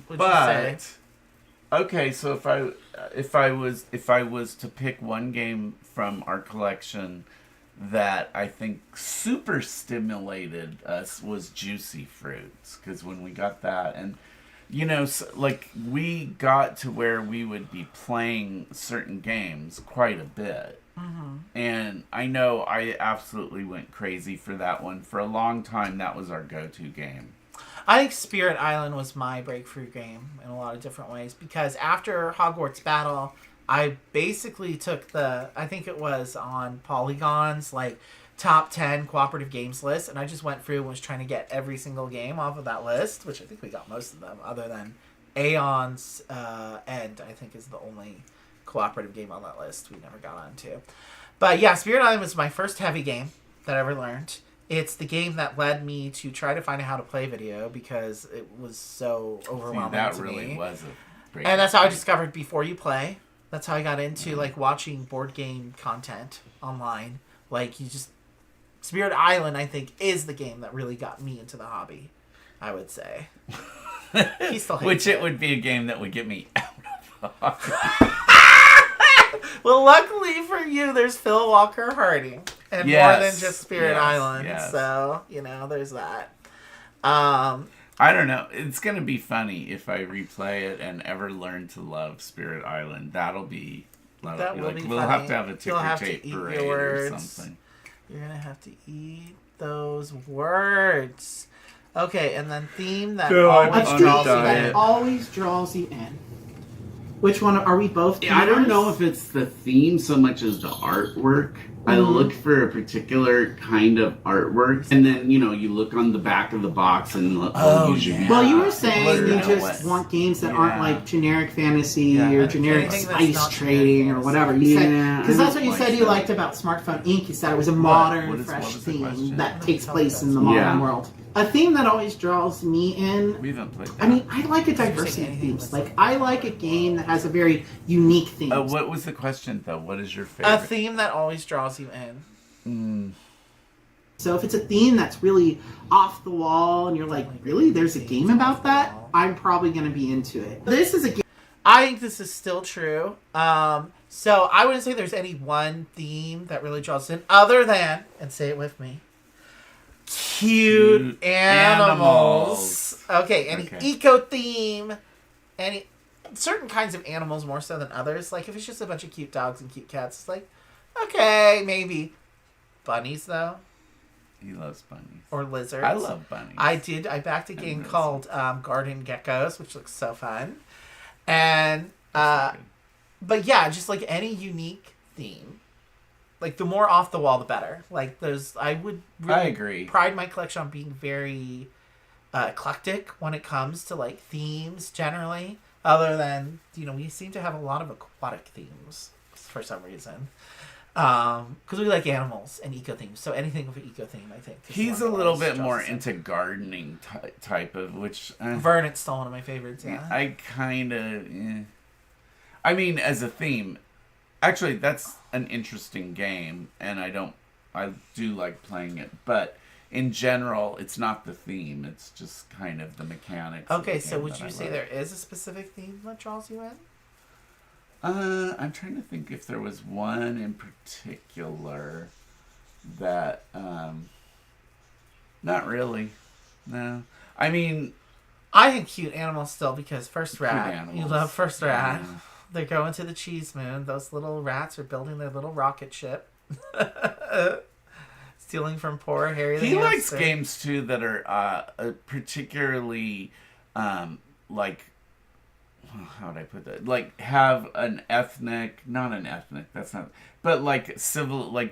What'd you say? Okay, so if I was to pick one game from our collection that I think super stimulated us was Juicy Fruits, because when we got that, and we got to where we would be playing certain games quite a bit. Mm-hmm. And I know I absolutely went crazy for that one. For a long time, that was our go-to game. I think Spirit Island was my breakthrough game in a lot of different ways, because after Hogwarts Battle, I basically took I think it was on Polygon's, top 10 cooperative games list, and I just went through and was trying to get every single game off of that list, which I think we got most of them, other than Aeon's End, I think is the only cooperative game on that list we never got onto. But yeah, Spirit Island was my first heavy game that I ever learned. It's the game that led me to try to find out how to play video, because it was so overwhelming to me. That really was a great And that's how I discovered Before You Play. That's how I got into watching board game content online. Spirit Island, I think, is the game that really got me into the hobby, I would say. He still hates Which it would be a game that would get me out of hobby. Well, luckily for you, there's Phil Walker Harding. And more than just Spirit Island. Yes. So, there's that. I don't know. It's going to be funny if I replay it and ever learn to love Spirit Island. That'll be... That will be we'll funny. Have to have a ticker tape parade or something. You're going to have to eat those words. Okay, and then theme that always draws you in. Always draws you in. Which one are we both? I don't know if it's the theme so much as the artwork. I look for a particular kind of artwork, and then you look on the back of the box and Well, you were saying you just want games that aren't like generic fantasy or generic spice trading or whatever. You said because that's what you said you liked about Smartphone Inc. You said it was a modern, fresh theme that takes place in the modern world. A theme that always draws me in. We haven't played that. I mean, I like a diversity of themes. Like, I like a game that has a very unique theme. What was the question, though? What is your favorite? A theme that always draws you in. So if it's a theme that's really off the wall and you're like, really? There's a game about that? I'm probably going to be into it. This is a game. I think this is still true. So I wouldn't say there's any one theme that really draws in other than, and say it with me, cute animals. Okay, any eco theme, any certain kinds of animals more so than others. Like if it's just a bunch of cute dogs and cute cats, it's like, okay, maybe. Bunnies though. He loves bunnies. Or lizards. I love bunnies. I backed a game called Garden Geckos, which looks so fun. And but yeah, just like any unique theme. Like, the more off the wall, the better. Like, I would really agree. Pride my collection on being very eclectic when it comes to, like, themes, generally. Other than, we seem to have a lot of aquatic themes for some reason. Because we like animals and eco themes. So anything with an eco theme, I think. He's a little bit more into gardening type of, which... Verdant's still one of my favorites, yeah. I kind of... I mean, as a theme... Actually, that's an interesting game, and I do like playing it, but in general, it's not the theme, it's just kind of the mechanics. Okay, so would you say there is a specific theme that draws you in? I'm trying to think if there was one in particular that, not really, no. I mean... I think cute animals still, because First Rat, you love First Rat. Yeah. They're going to the cheese moon. Those little rats are building their little rocket ship. Stealing from poor Harry the He hamster. likes games, too, that are particularly, like, how would I put that? Like, have an ethnic, not an ethnic, that's not, but like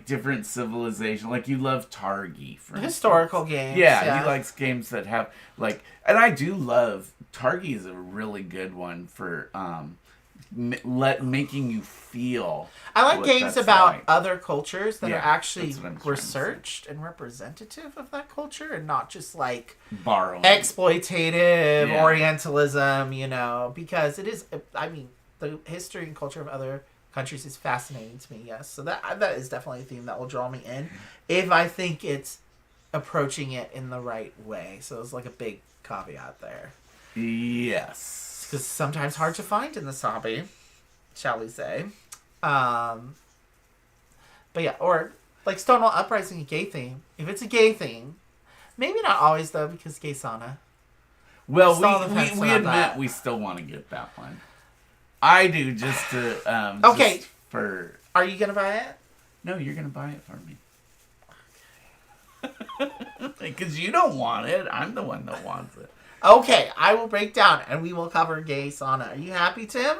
different civilization. Like, you love Targi, for instance. Historical games. Yeah, he likes games that have, like, and I do love, Targi is a really good one for, making you feel. I like games about like. other cultures that are actually researched and representative of that culture, and not just like borrowing, exploitative Orientalism, because it is. I mean, the history and culture of other countries is fascinating to me. Yes, so that is definitely a theme that will draw me in if I think it's approaching it in the right way. So it's like a big caveat there. Yes. Because sometimes hard to find in this hobby, shall we say. But yeah, or like Stonewall Uprising, a gay theme. If it's a gay theme, maybe not always though, because gay sauna. Well, we admit we still want to get that one. I do, just to okay. Just for are you gonna buy it? No, you're gonna buy it for me. Because you don't want it. I'm the one that wants it. Okay, I will break down and we will cover gay sauna. Are you happy, Tim?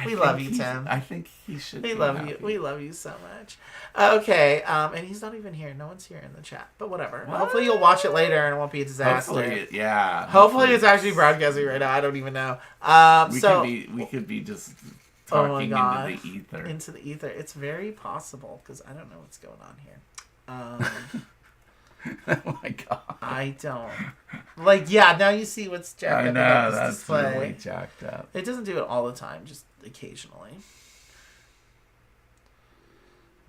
We love you, Tim. I think he should. We love you. We love you so much. Okay, and he's not even here. No one's here in the chat, but whatever. What? Hopefully you'll watch it later and it won't be a disaster. Hopefully it's actually broadcasting right now. I don't even know. We could be just talking into the ether. Into the ether. It's very possible because I don't know what's going on here. Oh my god! I don't now you see what's jacked up about this display. That's really jacked up. It doesn't do it all the time, just occasionally.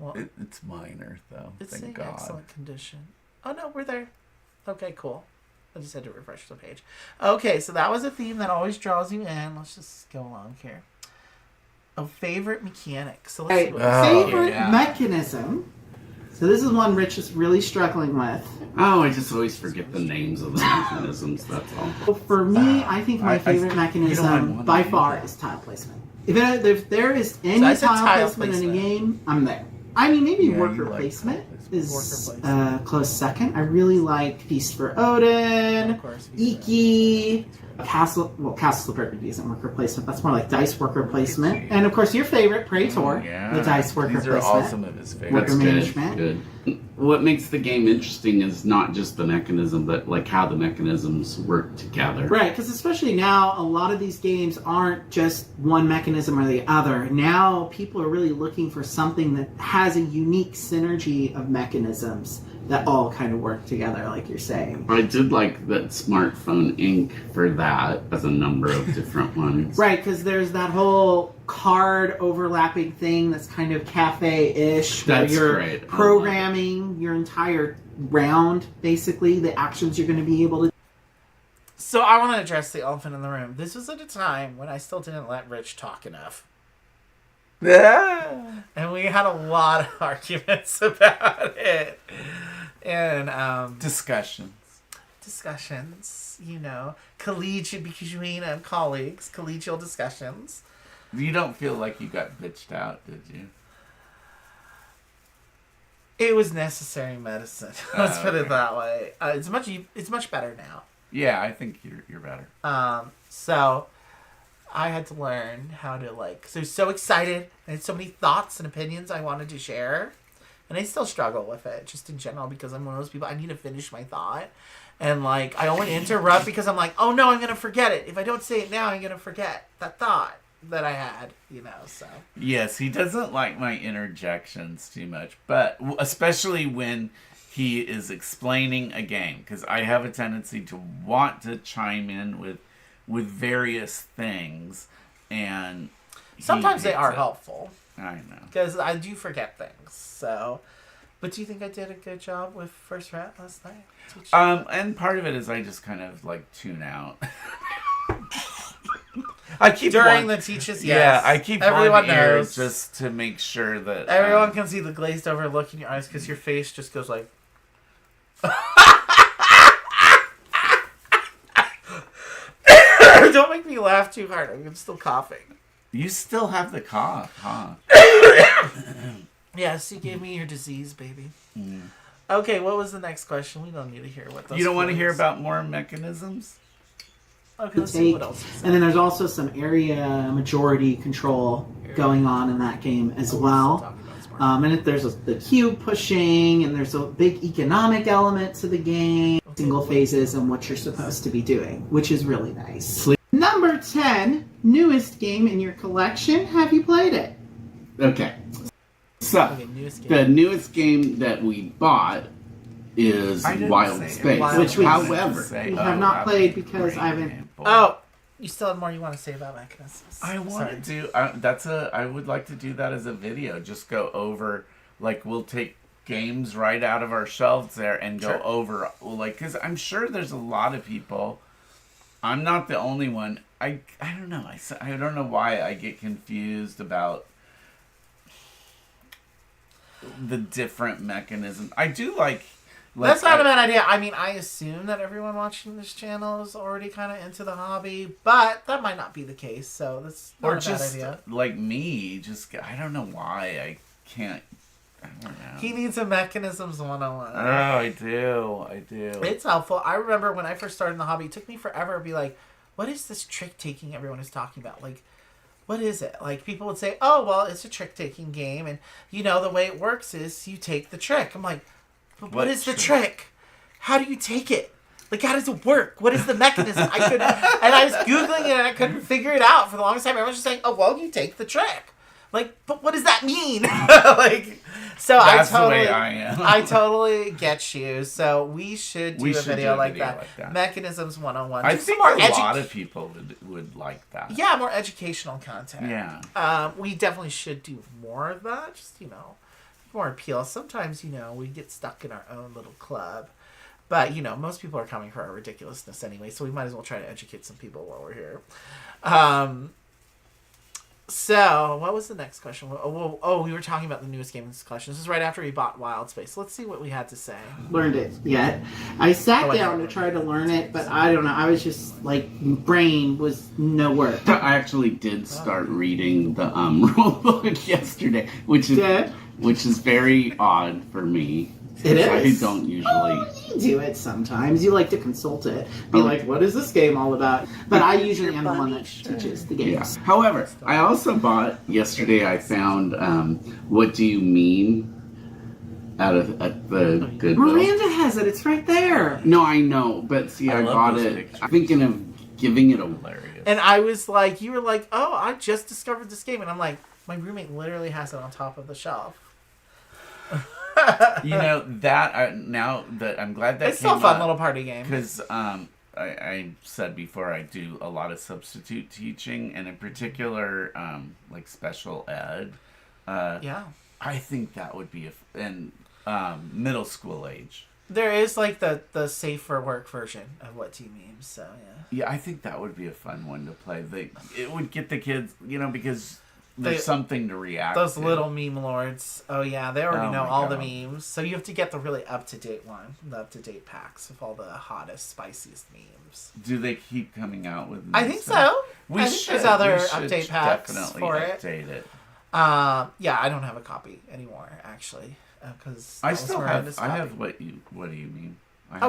Well, it's minor though. It's Thank in God. Excellent condition. Oh no, we're there. Okay, cool. I just had to refresh the page. Okay, so that was a theme that always draws you in. Let's just go along here. A favorite mechanic. So let's see what favorite mechanism. So this is one Rich is really struggling with. Oh, I just always forget the names of the mechanisms, that's all. Well, for me, I think my favorite mechanism by far is tile placement. If there is any tile placement in a game, I'm there. I mean, maybe worker placement. is close second. I really like Feast for Odin, Iki, Castle Perfect isn't worker placement. That's more like dice worker placement. And of course, your favorite, Praetor, the dice worker These are placement. all some of his favorites. Worker management. Good. What makes the game interesting is not just the mechanism, but like how the mechanisms work together. Right, because especially now, a lot of these games aren't just one mechanism or the other. Now, people are really looking for something that has a unique synergy of mechanisms that all kind of work together, like you're saying. I did like that Smartphone Inc. for that as a number of different ones. Right, because there's that whole card overlapping thing that's kind of cafe-ish. That's where you're great. programming your entire round, basically, the actions you're going to be able to. So I want to address the elephant in the room. This was at a time when I still didn't let Rich talk enough. And we had a lot of arguments about it. And discussions, collegiate, because you ain't colleagues, collegial discussions. You don't feel like you got bitched out, did you? It was necessary medicine. Let's put it that way. It's much better now. Yeah, I think you're better. So I had to learn how to because I was so excited. I had so many thoughts and opinions I wanted to share. And I still struggle with it, just in general, because I'm one of those people, I need to finish my thought. And, I only interrupt because I'm like, oh, no, I'm going to forget it. If I don't say it now, I'm going to forget that thought that I had, so. Yes, he doesn't like my interjections too much, but especially when he is explaining a game, because I have a tendency to want to chime in with various things, and sometimes they are helpful. I know. Because I do forget things, so. But do you think I did a good job with First Rat last night? And part of it is I just kind of tune out. I keep during the teaches. Yes. Yeah, I keep everyone one ear knows. just to make sure that everyone can see the glazed over look in your eyes because your face just goes like. Don't make me laugh too hard. I'm still coughing. You still have the cough, huh? Yes, you gave me your disease, baby. Mm. Okay, what was the next question? We don't need to hear what those. You don't want to hear about more mechanisms? Okay, let's see what else. And then there's also some area majority control going on in that game as well. And there's the cube pushing, and there's a big economic element to the game, single phases, and what you're supposed to be doing, which is really nice. Number 10, newest game in your collection. Have you played it? Okay. So, the newest game that we bought is Wild Space. Which we however, have not played because I haven't. Oh, you still have more you want to say about mechanisms? I want to do. I would like to do that as a video. Just go over, we'll take games right out of our shelves there and go over, because I'm sure there's a lot of people. I'm not the only one. I don't know. I don't know why I get confused about the different mechanisms. I do like that's not a bad idea. I mean, I assume that everyone watching this channel is already kind of into the hobby, but that might not be the case. So that's not a bad idea. Like me, I don't know why I can't. I don't know. He needs a mechanisms 101. Oh, I do. It's helpful. I remember when I first started in the hobby, it took me forever to be like, what is this trick taking everyone is talking about? What is it? People would say, oh, well, it's a trick taking game, and the way it works is you take the trick. I'm like, but what is the trick? How do you take it? How does it work? What is the mechanism? And I was Googling it and I couldn't figure it out for the longest time. Everyone was just saying, oh, well, you take the trick. But what does that mean? So that's the way I am. I totally get you. So we should do a video like that. Mechanisms 101. I think a lot of people would like that. Yeah, more educational content. Yeah. We definitely should do more of that. Just, more appeal. Sometimes, we get stuck in our own little club. But, most people are coming for our ridiculousness anyway, so we might as well try to educate some people while we're here. So, what was the next question? Oh, we were talking about the newest game in this collection. This is right after we bought Wild Space. Let's see what we had to say. Learned it yet. I sat down to try to learn it, but I don't know. I was just brain was no work. I actually did start reading the rule book yesterday, which is which is very odd for me. It is. I don't usually do it sometimes. You like to consult it. Be like, what is this game all about? But I usually am the one that teaches the games. Yeah. However, I also bought yesterday. I found What Do You Mean at the Goodwill. Miranda has it. It's right there. No, I know, but see, I bought it. Pictures. I'm thinking of giving it a hilarious. And I was like, you were like, oh, I just discovered this game, and I'm like, my roommate literally has it on top of the shelf. You know that now that I'm glad that it's still a fun little party game because I said before I do a lot of substitute teaching and in particular like special ed. Yeah, I think that would be in middle school age. There is like the safe for work version of What Do You Mean? So yeah, I think that would be a fun one to play. It would get the kids, because. There's something to react those to. little meme lords. Oh, yeah. They already know all the memes. So you have to get the really up-to-date one. The up-to-date packs of all the hottest, spiciest memes. Do they keep coming out with I think so. I think there's other update packs for it. Definitely update it. Yeah, I don't have a copy anymore, actually. Because I still have... I have What Do You Mean?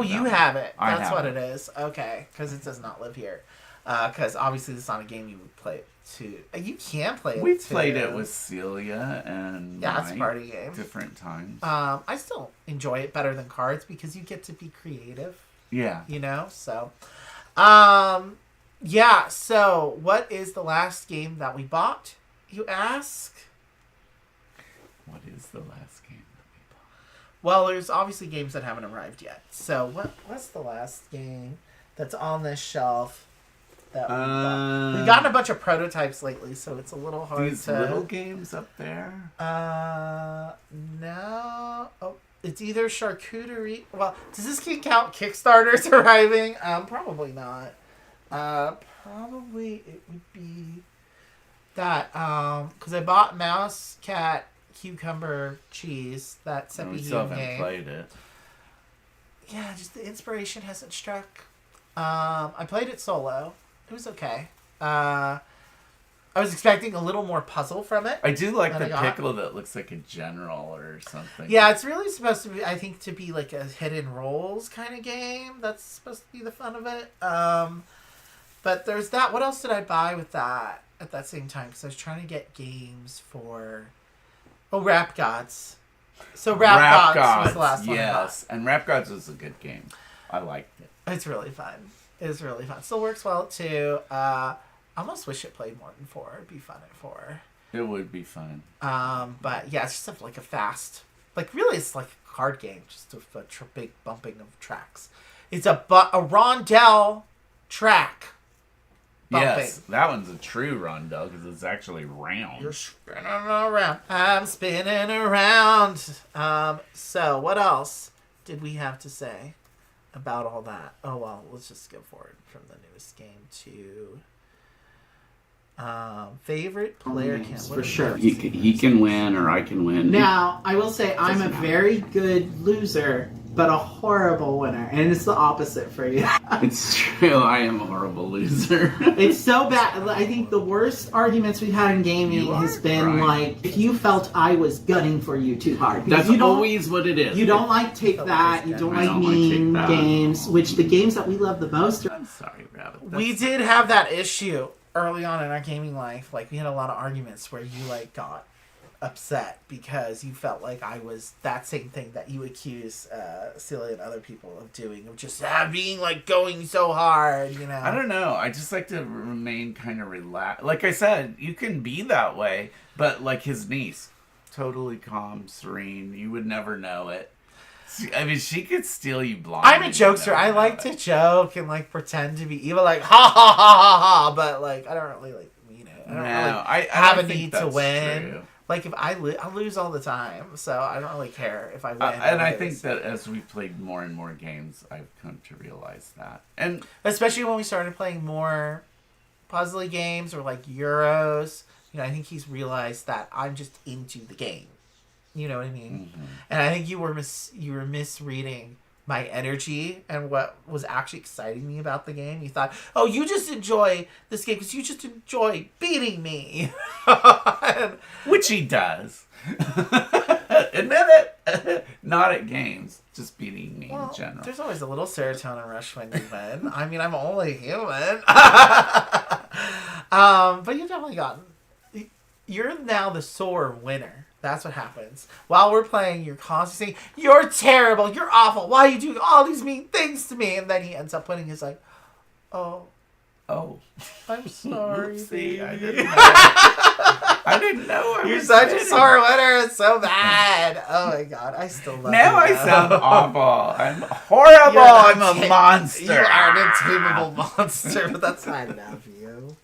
You have it. That's have what it is. Okay. Because it does not live here. Because obviously it's not a game you would play it to. You can play it. We played it with Celia and it's a party game. Different times. I still enjoy it better than cards because you get to be creative. Yeah. So. Yeah. So what is the last game that we bought? You ask. What is the last game that we bought? Well, there's obviously games that haven't arrived yet. So what's the last game that's on this shelf? That we've gotten a bunch of prototypes lately, so it's a little hard these to... little games up there? No. Oh, it's either charcuterie... Well, does this game count Kickstarters arriving? Probably not. Probably it would be that. Because I bought Mouse, Cat, Cucumber, Cheese, that Seppi We still haven't game. played it. Yeah, just the inspiration hasn't struck. I played it solo. It was okay. I was expecting a little more puzzle from it. I do like the pickle that looks like a general or something. Yeah, it's really supposed to be, I think, to be like a hidden roles kind of game. That's supposed to be the fun of it. But there's that. What else did I buy with that at that same time? Because I was trying to get games for... Rap Gods. So Rap Gods was the last one I bought. And Rap Gods was a good game. I liked it. It's really fun. It's really fun. Still works well too. I almost wish it played more than 4. It'd be fun at 4. It would be fun. But yeah, it's just like a fast, like really, it's like a card game, just a big bumping of tracks. It's a rondelle track. Bumping. Yes, that one's a true rondelle because it's actually round. You're spinning around. I'm spinning around. So what else did we have to say about all that? Oh, well, let's just go forward from the newest game to favorite player games, for sure. He can win or I can win. Now, I will say I'm a very good loser, but a horrible winner. And it's the opposite for you. It's true. I am a horrible loser. It's so bad. I think the worst arguments we've had in gaming has been like, if you felt I was gunning for you too hard. That's always what it is. You don't like Take That. You don't like mean games, which the games that we love the most are... I'm sorry, Rabbit. We did have that issue early on in our gaming life. Like, we had a lot of arguments where you, like, got upset because you felt like I was that same thing that you accuse Celia and other people of doing, of just being like going so hard, you know. I don't know. I just like to remain kind of relaxed. Like I said, you can be that way, but like his niece, totally calm, serene. You would never know it. I mean, she could steal you blind. I'm a jokester. I like to joke and like pretend to be evil, like ha ha ha ha ha. But like, I don't really like mean it. I don't really have a need to win. True. Like, if I lose all the time, so I don't really care if I win. And I think that as we've played more and more games, I've come to realize that. And especially when we started playing more puzzly games or like Euros, you know, I think he's realized that I'm just into the game. You know what I mean? Mm-hmm. And I think you were misreading my energy and what was actually exciting me about the game. You thought, oh, you just enjoy this game because you just enjoy beating me. Which he does. Admit it. Not at games, just beating me in general. There's always a little serotonin rush when you win. I mean, I'm only human. But you've definitely gotten... You're now the sore winner. That's what happens. While we're playing, you're constantly saying, you're terrible, you're awful, why are you doing all these mean things to me? And then he ends up putting his like, oh, I'm sorry. See, I didn't know. I didn't know. You're such a sore winner. It's so bad. Oh my God. I still love you. Now I sound awful. I'm horrible. I'm a monster. You are an untamable monster, but that's why I love you.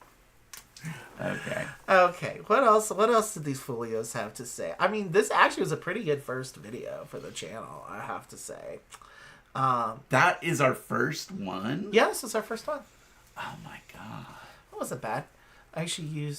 Okay. What else did these folios have to say? I mean, this actually was a pretty good first video for the channel, I have to say. That is our first one? Yeah, this is our first one. Oh my God. It wasn't bad. I actually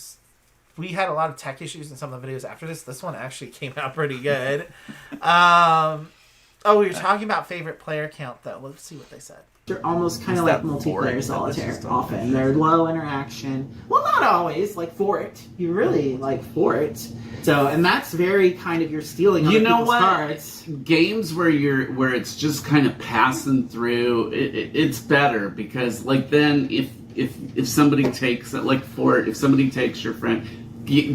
we had a lot of tech issues in some of the videos after this. This one actually came out pretty good. We were talking about favorite player count, though. Let's see what they said. They're almost kind of like multiplayer solitaire often. They're low interaction. Well, not always. Like Fort. You really like Fort. So, and that's very kind of you're stealing other people's cards. Games where it's just kind of passing through, it's better because like then if somebody takes it, like Fort, if somebody takes your friend,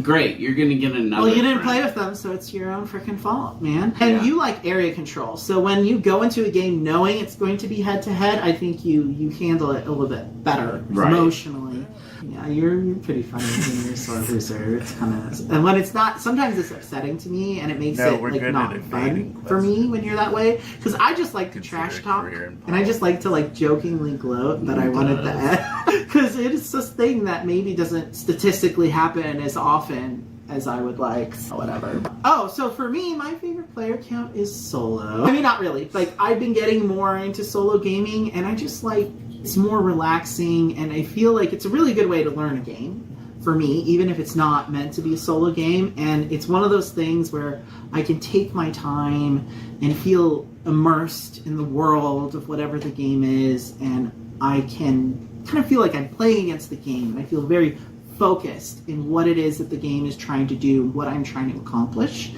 great, you're gonna get another. Well, you didn't play with them, so it's your own freaking fault, man. And you like area control, so when you go into a game knowing it's going to be head to head, I think you handle it a little bit better emotionally. Yeah, you're pretty funny when you're sort of reserved. It's kind of, and when it's not, sometimes it's upsetting to me, and it makes it like not fun for me when you're that way. Because I just like to trash talk, and I just like to like jokingly gloat that I won at the end. Because it's this thing that maybe doesn't statistically happen as often as I would like, so whatever. Oh, so for me, my favorite player count is solo. I mean, not really. Like, I've been getting more into solo gaming, and I just like, it's more relaxing, and I feel like it's a really good way to learn a game for me, even if it's not meant to be a solo game. And it's one of those things where I can take my time and feel immersed in the world of whatever the game is, and I can kind of feel like I'm playing against the game, and I feel very focused in what it is that the game is trying to do, what I'm trying to accomplish.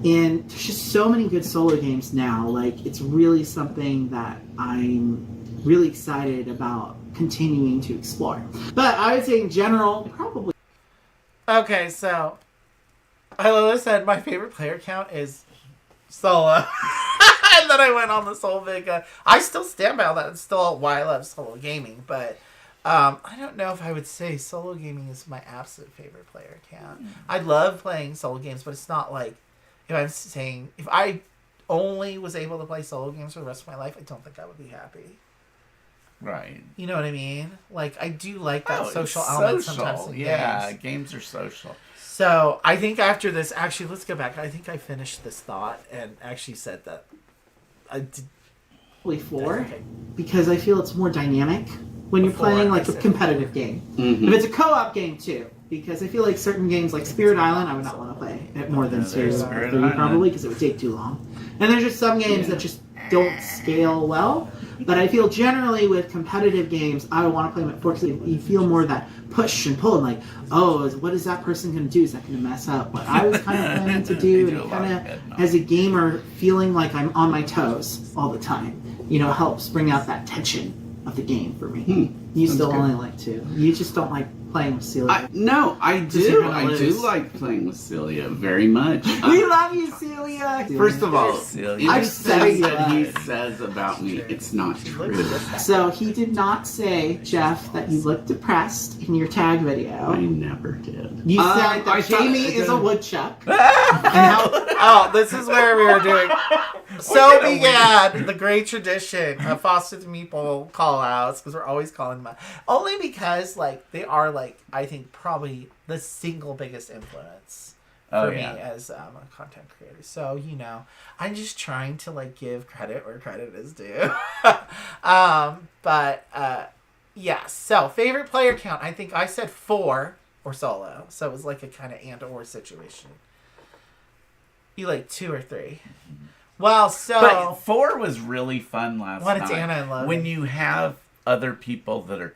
And there's just so many good solo games now. Like, it's really something that I'm really excited about continuing to explore. But I would say in general, probably. Okay, so Lola said my favorite player count is solo. And then I went on this whole big... I still stand by all that. It's still why I love solo gaming, but... I don't know if I would say solo gaming is my absolute favorite player count. I love playing solo games, but it's not like if I only was able to play solo games for the rest of my life, I don't think I would be happy. Right. You know what I mean? Like, I do like that social element sometimes in games. Games are social. So, I think after this, actually, let's go back. I think I finished this thought and actually said that I did. Probably 4, because I feel it's more dynamic when you're playing like a competitive game. Mm-hmm. If it's a co-op game too, because I feel like certain games like Spirit Island, I would not want to play it more than Spirit Island probably, because it would take too long. And there's just some games that just don't scale well. But I feel generally with competitive games, I would want to play them at 4 because you feel more of that push and pull and like, oh, what is that person going to do? Is that going to mess up what I was kind of planning to do? And it kind of, as a gamer, feeling like I'm on my toes all the time, helps bring out that tension of the game for me. You still only like 2. You just don't like playing with Celia. No, I do. I do like playing with Celia very much. We love you, Celia. First of all, I've said that he says about me, it's not true. So he did not say, Jeff, that you look depressed in your tag video. I never did. You said that Jamie is a woodchuck. This is where we were doing. So began the great tradition of Foster the Meeple call-outs, because we're always calling them out. Only because, they are, I think, probably the single biggest influence for me as a content creator. So, I'm just trying to, give credit where credit is due. So, favorite player count, I think I said 4 or solo. So, it was a kind of and/or situation. You like 2 or 3? Well, so... But 4 was really fun last night. What a Anna and Logan. When you have other people that are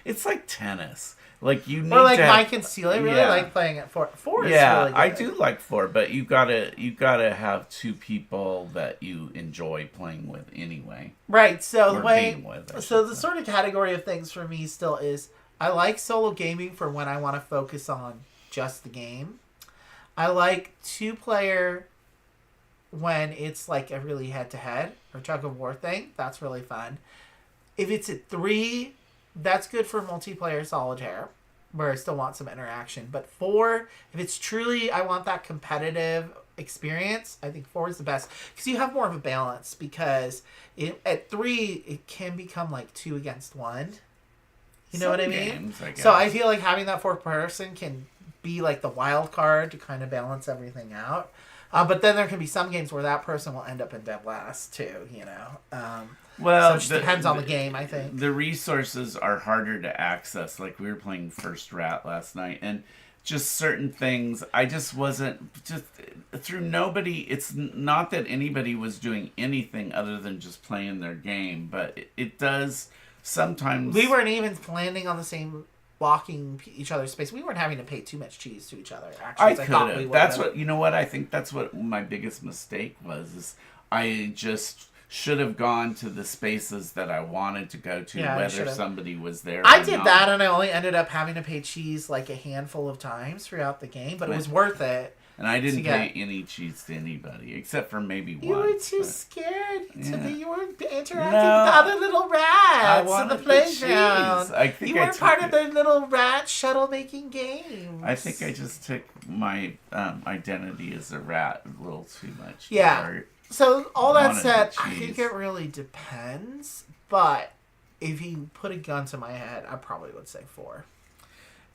it's like tennis. Like you need or like to have, Mike and Celia really like playing at 4. 4 is yeah, really good. I do like 4, but you gotta have 2 people that you enjoy playing with anyway. Right. So the way, sort of category of things for me still is I like solo gaming for when I want to focus on just the game. I like 2-player when it's like a really head-to-head or tug of war thing. That's really fun. If it's at 3, that's good for multiplayer solitaire, where I still want some interaction. But 4, if it's truly I want that competitive experience, I think 4 is the best. Because you have more of a balance. Because at 3, it can become like 2 against 1. You know what I mean? Games, I guess. So I feel like having that 4th person can be like the wild card to kind of balance everything out. But then there can be some games where that person will end up in dead last too, you know. Well, so it just depends on the game, I think. The resources are harder to access. Like we were playing First Rat last night, and just certain things, I just wasn't through nobody. It's not that anybody was doing anything other than just playing their game, but it does sometimes. We weren't even landing on the same blocking each other's space. We weren't having to pay too much cheese to each other. Actually, I could have. That's what you know. What I think that's what my biggest mistake was. Is I just should have gone to the spaces that I wanted to go to, whether somebody was there. I did that, and I only ended up having to pay cheese like a handful of times throughout the game, but it was worth it. And I didn't pay any cheese to anybody, except for maybe one. You were too scared to be. You were interacting with the other little rats in the playground. I think you were part of the little rat shuttle making games. I think I just took my identity as a rat a little too much. Yeah. So all that said, I think it really depends. But if you put a gun to my head, I probably would say 4.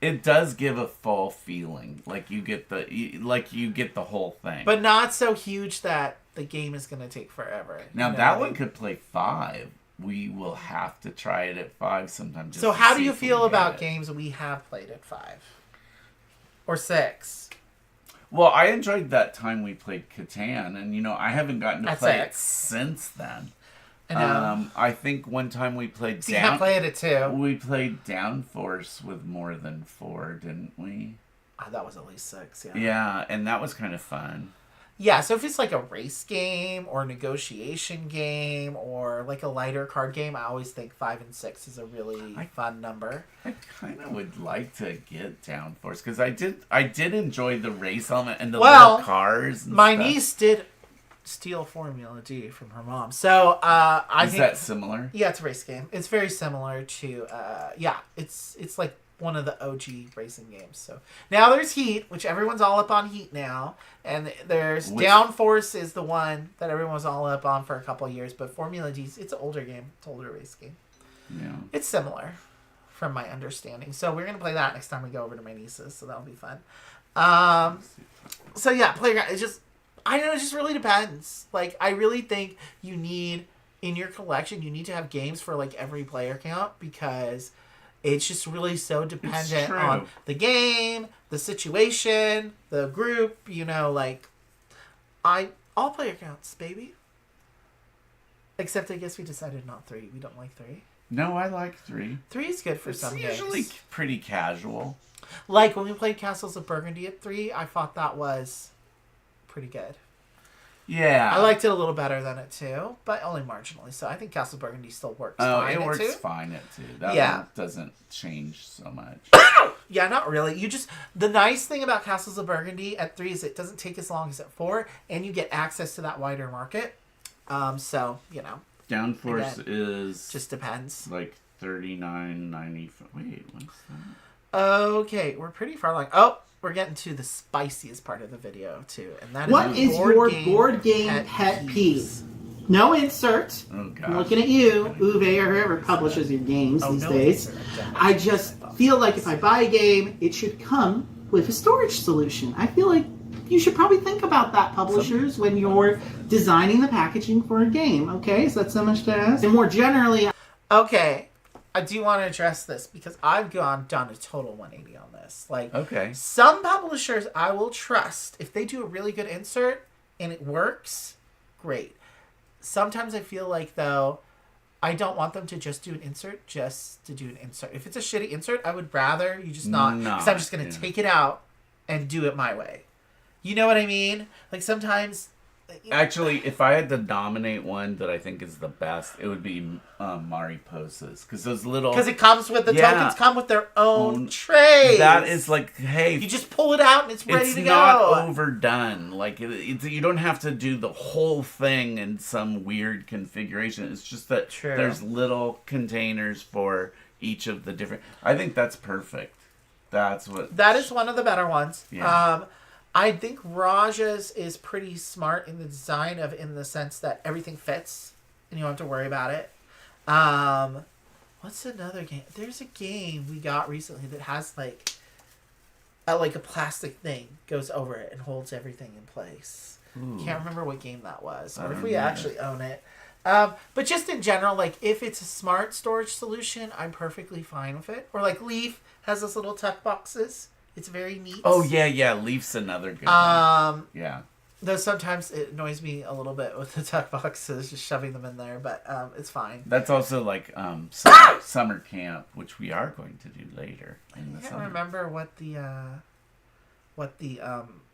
It does give a full feeling, like you get the whole thing, but not so huge that the game is going to take forever. Now that one could play 5. We will have to try it at 5 sometime. So how do you feel about games we have played at 5 or 6? Well, I enjoyed that time we played Catan, and I haven't gotten to play it since then. I think one time we played You can't play it at 2. We played Downforce with more than 4, didn't we? That was at least 6, yeah. Yeah, and that was kind of fun. Yeah, so if it's like a race game or a negotiation game or like a lighter card game, I always think 5 and 6 is a really fun number. I kind of would like to get Downforce because I did enjoy the race element and the little cars. And my niece did steal Formula D from her mom. So I think that similar? Yeah, it's a race game. It's very similar to it's like one of the OG racing games. So now there's Heat, which everyone's all up on Heat now, and there's Downforce is the one that everyone was all up on for a couple of years. But Formula D, it's an older game. It's an older race game. Yeah, it's similar from my understanding. So we're gonna play that next time we go over to my niece's. So that'll be fun. So yeah, Playground. It just really depends. Like I really think you need in your collection you need to have games for like every player count because it's just really so dependent on the game, the situation, the group, like all player counts, baby. Except I guess we decided not 3. We don't like 3. No, I like 3. 3 is good for some games. It's usually pretty casual. Like when we played Castles of Burgundy at 3, I thought that was pretty good. Yeah. I liked it a little better than it 2, but only marginally. So I think Castle Burgundy still works fine it works 2. fine at 2. That one doesn't change so much. Yeah, not really. The nice thing about Castles of Burgundy at 3 is it doesn't take as long as at 4, and you get access to that wider market. So, Downforce is just depends. Like $39.95. Wait, what's that? Okay, we're pretty far along. Oh, we're getting to the spiciest part of the video too, and that what is your board game pet peeve? No insert. Oh, gosh. I'm looking at you, Uwe, or whoever publishes your games these days. I just feel like if I buy a game, it should come with a storage solution. I feel like you should probably think about that, publishers, when you're designing the packaging for a game. Okay, is that so much to ask? And more generally... Okay, I do want to address this because I've done a total 180 on this. Some publishers I will trust. If they do a really good insert and it works, great. sometimes I feel like, though, I don't want them to just do an insert just to do an insert. If it's a shitty insert, I would rather you just not. Because I'm just going to take it out and do it my way. You know what I mean? Like, sometimes... Actually, if I had to nominate one that I think is the best, it would be Mariposas. Because those little... Because it comes with... The tokens come with their own trays. That is like, hey... You just pull it out and it's ready to go. It's not overdone. Like, you don't have to do the whole thing in some weird configuration. It's just that there's little containers for each of the different... I think that's perfect. That's what... That is one of the better ones. Yeah. I think Raja's is pretty smart in the design in the sense that everything fits and you don't have to worry about it. What's another game? There's a game we got recently that has like a plastic thing goes over it and holds everything in place. Ooh. Can't remember what game that was or if we actually own it. But just in general, like if it's a smart storage solution, I'm perfectly fine with it. Or like Leaf has those little tuck boxes. It's very neat. Oh, yeah. Leaf's another good one. Yeah. Though sometimes it annoys me a little bit with the tuck boxes, just shoving them in there, but it's fine. That's also like summer camp, which we are going to do later in the summer. I can't remember what the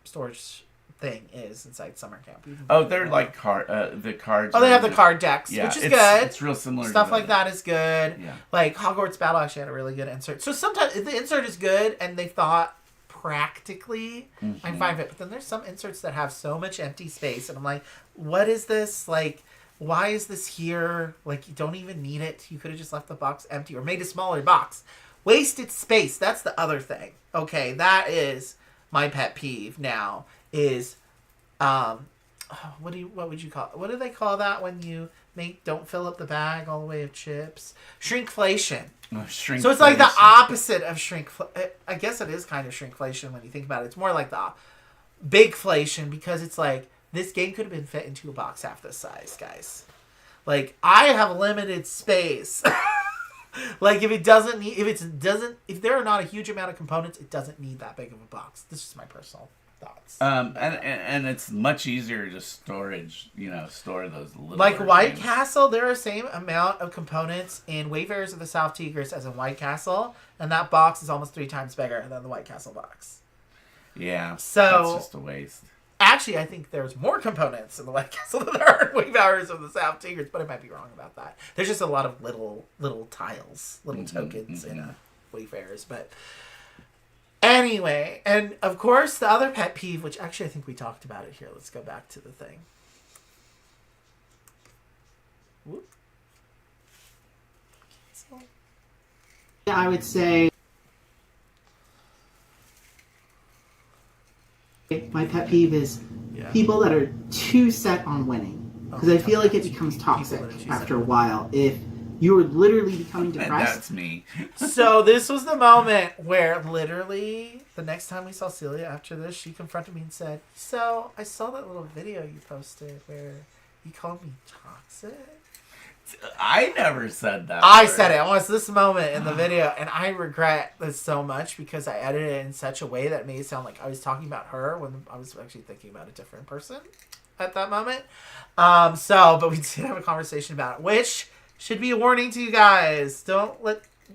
storage thing is inside summer camp. Oh, they're like the cards. Oh, they have the card decks, which is good. It's real similar. Stuff like that is good. Yeah. Like Hogwarts Battle actually had a really good insert. So sometimes if the insert is good and they thought practically, I'm fine with it. But then there's some inserts that have so much empty space, and I'm like, what is this? Like, why is this here? Like, you don't even need it. You could have just left the box empty or made a smaller box. Wasted space. That's the other thing. Okay, that is my pet peeve now. Is what would you call it? What do they call that when you don't fill up the bag all the way of chips? Shrinkflation. So it's like the opposite of I guess it is kind of shrinkflation when you think about it. It's more like the bigflation because it's like this game could have been fit into a box half this size, guys. Like I have limited space. Like if there are not a huge amount of components, it doesn't need that big of a box. This is my personal thoughts. And it's much easier to store those little like White Castle. There are the same amount of components in Wayfarers of the South Tigris as in White Castle, and that box is almost 3 times bigger than the White Castle box. Yeah, so that's just a waste. Actually, I think there's more components in the White Castle than there are in Wayfarers of the South Tigris, but I might be wrong about that. There's just a lot of little tiles, little tokens in a Wayfarers, but. Anyway, and of course, the other pet peeve, which actually I think we talked about it here. Let's go back to the thing. Whoop. Yeah, I would say my pet peeve is people that are too set on winning. Because I feel like it becomes toxic after a while. If you are literally becoming depressed. And that's me. So this was the moment where literally the next time we saw Celia after this, she confronted me and said, so I saw that little video you posted where you called me toxic. I never said that. I said it. It was this moment in the video, and I regret this so much because I edited it in such a way that it made it sound like I was talking about her when I was actually thinking about a different person at that moment. But we did have a conversation about it, which should be a warning to you guys. Don't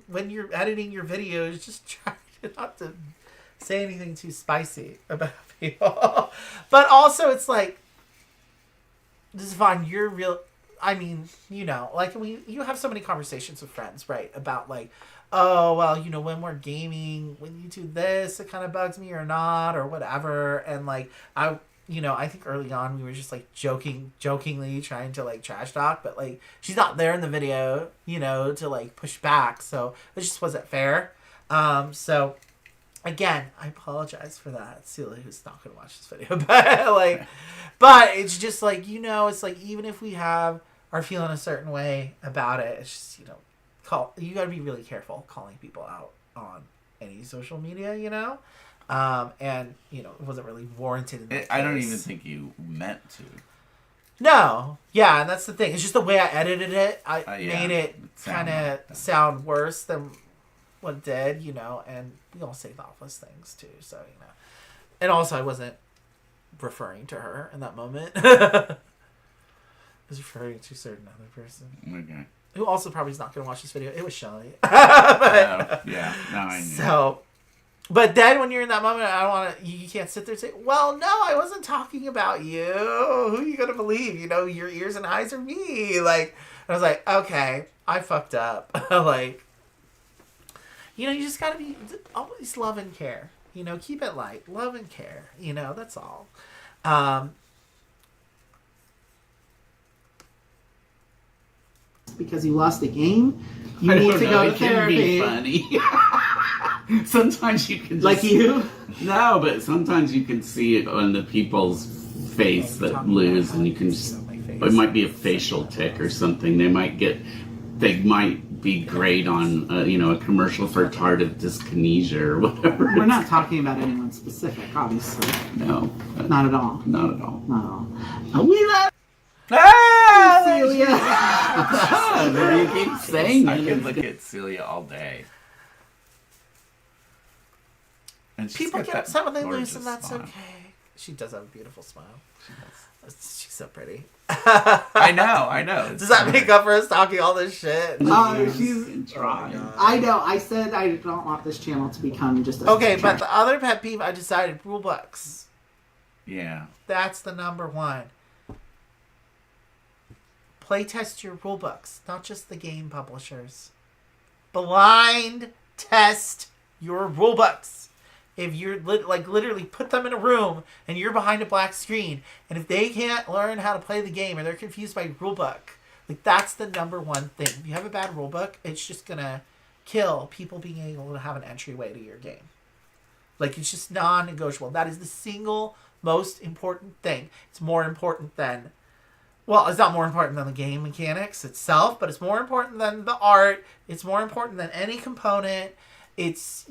when you're editing your videos, just try not to say anything too spicy about people. But also, it's like, this is fine. You're real. I mean, like you have so many conversations with friends, right? About like, oh, well, when we're gaming, when you do this, it kind of bugs me or not, or whatever. And like, I think early on we were just like jokingly trying to like trash talk, but like she's not there in the video, to like push back. So it just wasn't fair. So again, I apologize for that. Celia, who's not going to watch this video, but it's just like, it's like, even if we are feeling a certain way about it, it's just, you got to be really careful calling people out on any social media, and it wasn't really warranted in that I don't case. even think you meant to. No, yeah, and that's the thing. It's just the way I edited it. I made it kind of sound worse than what it did, and we all say thoughtless things too. So and also I wasn't referring to her in that moment. was referring to a certain other person. Okay. Who also probably is not going to watch this video. It was Shelly. Yeah. No, I knew. So, but then when you're in that moment, I want to. You can't sit there and say, "Well, no, I wasn't talking about you. Who are you going to believe? You know, your ears and eyes are me." Like, I was like, "Okay, I fucked up." Like, you know, you just got to be always love and care. You know, keep it light, love and care. You know, that's all. Because you lost a game, you need to go to therapy. It can be funny. Sometimes you can just, like you. No, but sometimes you can see it on the people's face that lose, and you can just. It might be a facial tick or something. They might be great on a commercial for tardive dyskinesia or whatever. We're not talking about anyone specific, obviously. No, not at all. Not at all. Not at all. We love. Celia! You keep saying I can look at Celia all day. And people get upset when they lose, and that's smile. okay. She does have a beautiful smile. She's so pretty. I know. Does that make up for us talking all this shit? She's trying. I know. I said I don't want this channel to become just a okay, but the other pet peeve I decided rule books. Yeah. That's the number one. Playtest your rule books, not just the game publishers. Blind test your rule books. If you're literally put them in a room and you're behind a black screen, and if they can't learn how to play the game or they're confused by your rule book, like that's the number one thing. If you have a bad rule book, it's just gonna kill people being able to have an entryway to your game. Like, it's just non-negotiable. That is the single most important thing. It's more important than. Well, it's not more important than the game mechanics itself, but it's more important than the art. It's more important than any component. It's,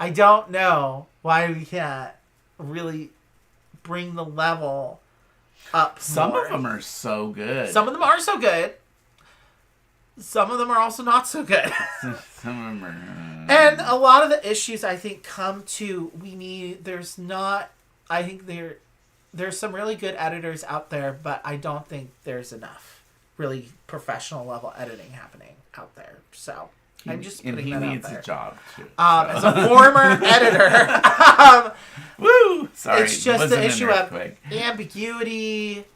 I don't know why we can't really bring the level up. Some of them are so good. Some of them are so good. Some of them are also not so good. Some of them are. And a lot of the issues, I think, come to there's some really good editors out there, but I don't think there's enough really professional level editing happening out there. So I'm just putting that out there. He needs a job too. As a former editor, woo! Sorry, it's just the issue of ambiguity.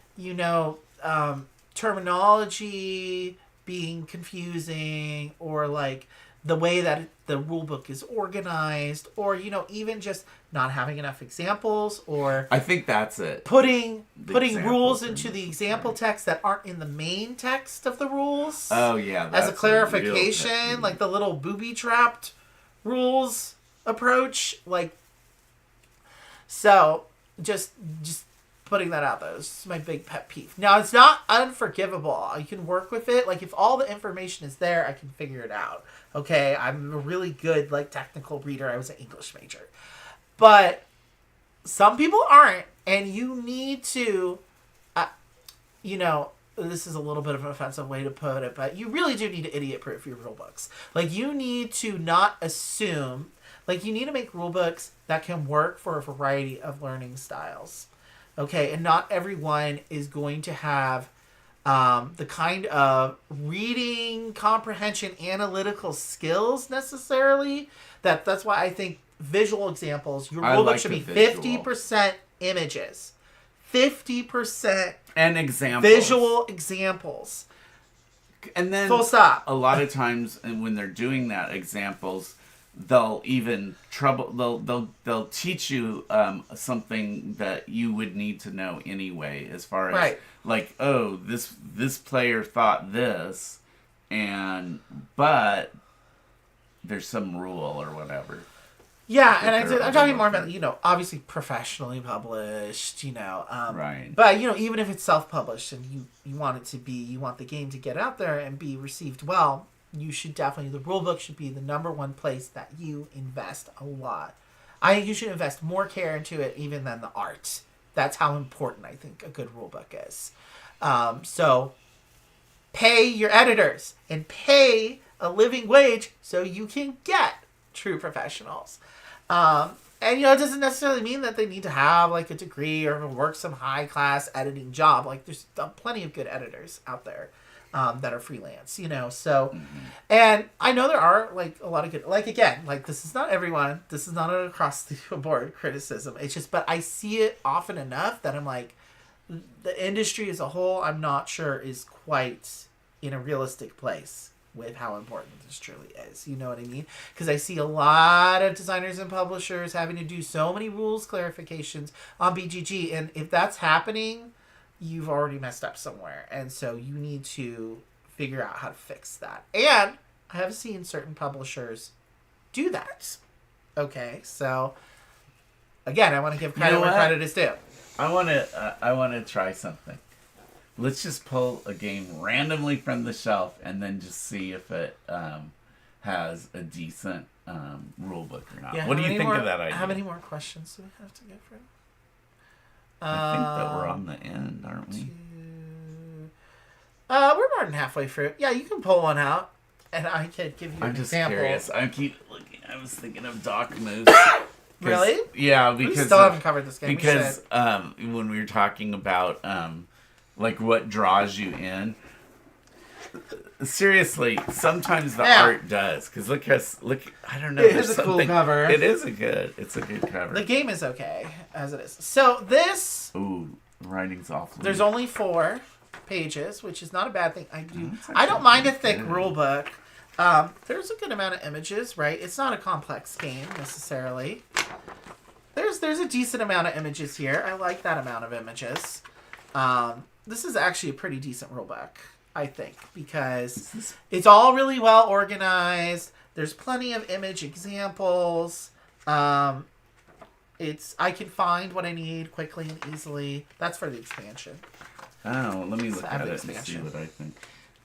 Terminology being confusing, or like the way that the rule book is organized, or even just not having enough examples, or I think that's it. Putting rules into the example text that aren't in the main text of the rules. Oh yeah, as a clarification, like the little booby trapped rules approach, like. So just putting that out there. This is my big pet peeve. Now, it's not unforgivable. You can work with it. Like, if all the information is there, I can figure it out. Okay, I'm a really good, technical reader. I was an English major. But some people aren't, and you need to, this is a little bit of an offensive way to put it, but you really do need to idiot-proof your rule books. Like, you need to not assume, you need to make rule books that can work for a variety of learning styles. Okay, and not everyone is going to have the kind of reading, comprehension, analytical skills necessarily. That's why I think visual examples, your rule book should be 50% images. 50% and examples. Visual examples. And then full stop. A lot of times, and when they're doing that examples, they'll teach you something that you would need to know anyway, as far as this player thought this, but there's some rule or whatever. Yeah, and I'm talking more about, obviously professionally published, right. But, even if it's self-published and you want the game to get out there and be received well, you should definitely, the rule book should be the number one place that you invest a lot. I think you should invest more care into it even than the art. That's how important I think a good rule book is. So pay your editors and pay a living wage so you can get true professionals. And And, it doesn't necessarily mean that they need to have, like, a degree or work some high-class editing job. Like, there's plenty of good editors out there that are freelance, So, and I know there are, like, a lot of good... Like, again, like, this is not everyone. This is not an across-the-board criticism. It's just... But I see it often enough that I'm like, the industry as a whole, I'm not sure is quite in a realistic place with how important this truly is. You know what I mean? Because I see a lot of designers and publishers having to do so many rules clarifications on BGG. And if that's happening, you've already messed up somewhere. And so you need to figure out how to fix that. And I have seen certain publishers do that. Okay, so again, I want to give credit where credit is due. I want to try something. Let's just pull a game randomly from the shelf and then just see if it has a decent rule book or not. Yeah, what do you think of that idea? How many more questions do we have to get through? I think that we're on the end, aren't we? We're more than halfway through. Yeah, you can pull one out, and I could give you an example. I'm just curious. I keep looking. I was thinking of Doc Moose. Really? Yeah, because we still haven't covered this game. Because when we were talking about like what draws you in, seriously, sometimes the art does. Because look, I don't know. It is a cool cover. It's a good cover. The game is okay as it is. So this. Ooh, writing's awful. There's only 4 pages, which is not a bad thing. I don't mind a thick rule book. There's a good amount of images, right? It's not a complex game necessarily. There's a decent amount of images here. I like that amount of images. This is actually a pretty decent rule book, I think, because it's all really well organized. There's plenty of image examples. I can find what I need quickly and easily. That's for the expansion. Oh, let me look at it and see what I think.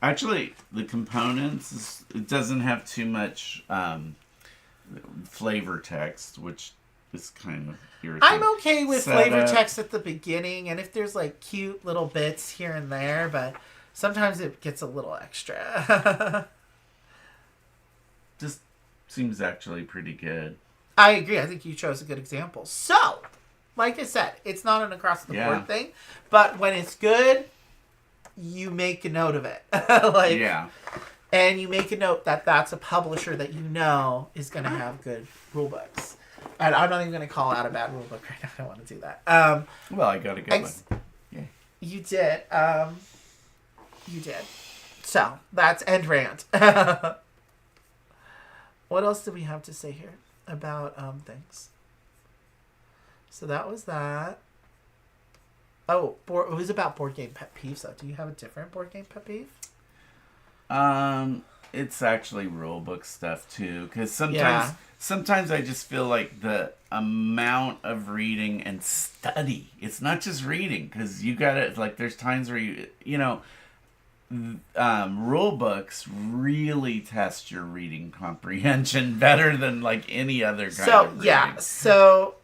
Actually, the components, it doesn't have too much flavor text, which is kind of irritating. I'm okay with flavor text at the beginning, and if there's like cute little bits here and there, but sometimes it gets a little extra. This seems actually pretty good. I agree. I think you chose a good example. So, like I said, it's not an across-the-board thing, but when it's good, you make a note of it. And you make a note that that's a publisher that you know is going to have good rule books. And I'm not even going to call out a bad rule book right now. I don't want to do that. Well, I got a good one. Yeah. You did. You did. So, that's end rant. What else do we have to say here about things? So that was that. Oh, it was about board game pet peeves, though. Do you have a different board game pet peeve? It's actually rule book stuff, too. Because sometimes I just feel like the amount of reading and study. It's not just reading. Because you got to, like, there's times where rule books really test your reading comprehension better than, like, any other kind of reading. Yeah, so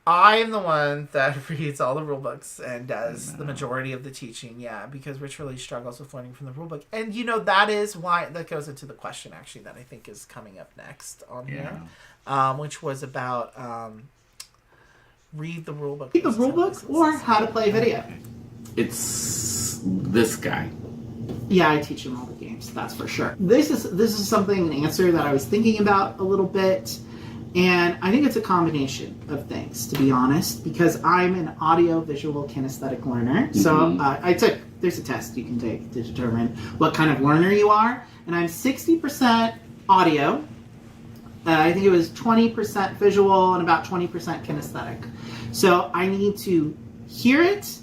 I am the one that reads all the rule books and does the majority of the teaching, because Rich really struggles with learning from the rule book. And, that is why, that goes into the question, actually, that I think is coming up next on here, which was about read the rule book. Read the rule book or how to play video. It's this guy. Yeah, I teach him all the games, that's for sure. This is something, an answer that I was thinking about a little bit. And I think it's a combination of things, to be honest, because I'm an audio-visual kinesthetic learner. So there's a test you can take to determine what kind of learner you are. And I'm 60% audio. I think it was 20% visual and about 20% kinesthetic. So I need to hear it,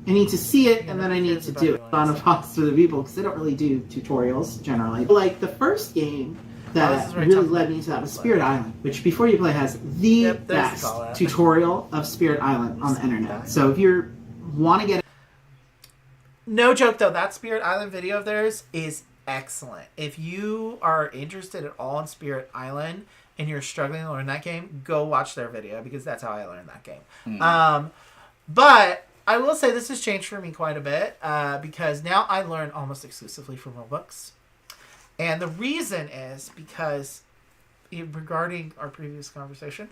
I need to see it, and then I need to do it on a pause for the people, because they don't really do tutorials, generally. Like the first game that really led me to that was Spirit Island, which before you play has the best tutorial of Spirit Island on the internet. So if you want to get... No joke though, that Spirit Island video of theirs is excellent. If you are interested at all in Spirit Island and you're struggling to learn that game, go watch their video, because that's how I learned that game. But I will say this has changed for me quite a bit, because now I learn almost exclusively from rulebooks. And the reason is because, regarding our previous conversation,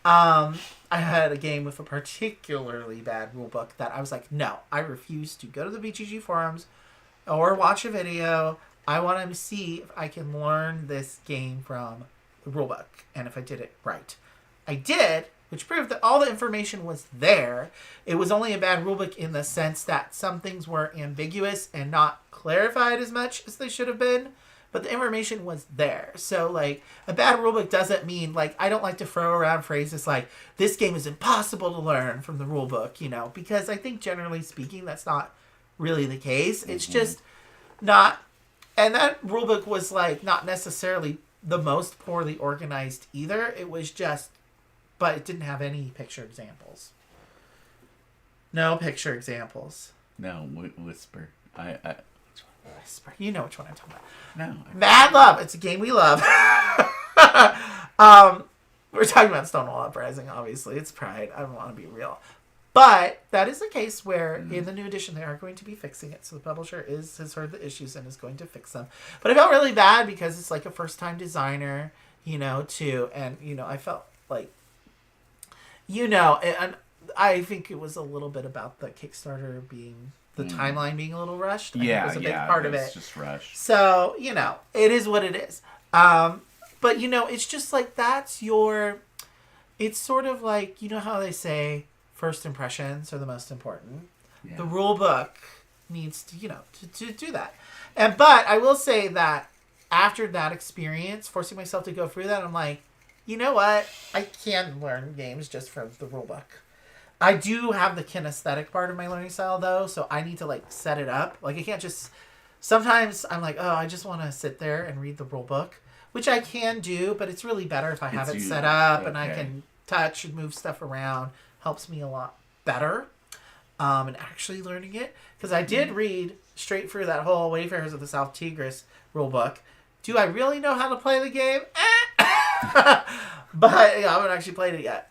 I had a game with a particularly bad rulebook that I was like, no, I refuse to go to the BGG forums or watch a video. I want to see if I can learn this game from the rulebook and if I did it right. I did, which proved that all the information was there. It was only a bad rulebook in the sense that some things were ambiguous and not clarified as much as they should have been. But the information was there. So, like, a bad rulebook doesn't mean, like, I don't like to throw around phrases like, this game is impossible to learn from the rulebook, you know, because I think generally speaking, that's not really the case. It's just not, and that rulebook was, like, not necessarily the most poorly organized either. It was just, but it didn't have any picture examples. No picture examples. No, whisper. Whisper. You know which one I'm talking about. No. Mad Love. It's a game we love. We're talking about Stonewall Uprising, obviously. It's Pride. I don't want to be real. But that is a case where in the new edition they are going to be fixing it. So the publisher has heard the issues and is going to fix them. But I felt really bad because it's like a first-time designer, you know, too. And, you know, I felt like, you know, and I think it was a little bit about the Kickstarter being... the timeline being a little rushed. I think was a big part of it. It's just rushed. So, you know, it is what it is. But, you know, it's just like it's sort of like, you know how they say first impressions are the most important? Yeah. The rule book needs to, you know, to do that. But I will say that after that experience, forcing myself to go through that, I'm like, you know what? I can learn games just from the rule book. I do have the kinesthetic part of my learning style, though, so I need to, like, set it up. Like, I can't just... Sometimes I'm like, oh, I just want to sit there and read the rule book, which I can do, but it's really better if I have it set up and I can touch and move stuff around. Helps me a lot better in actually learning it. Because I did read straight through that whole Wayfarers of the South Tigris rule book. Do I really know how to play the game? But, I haven't actually played it yet.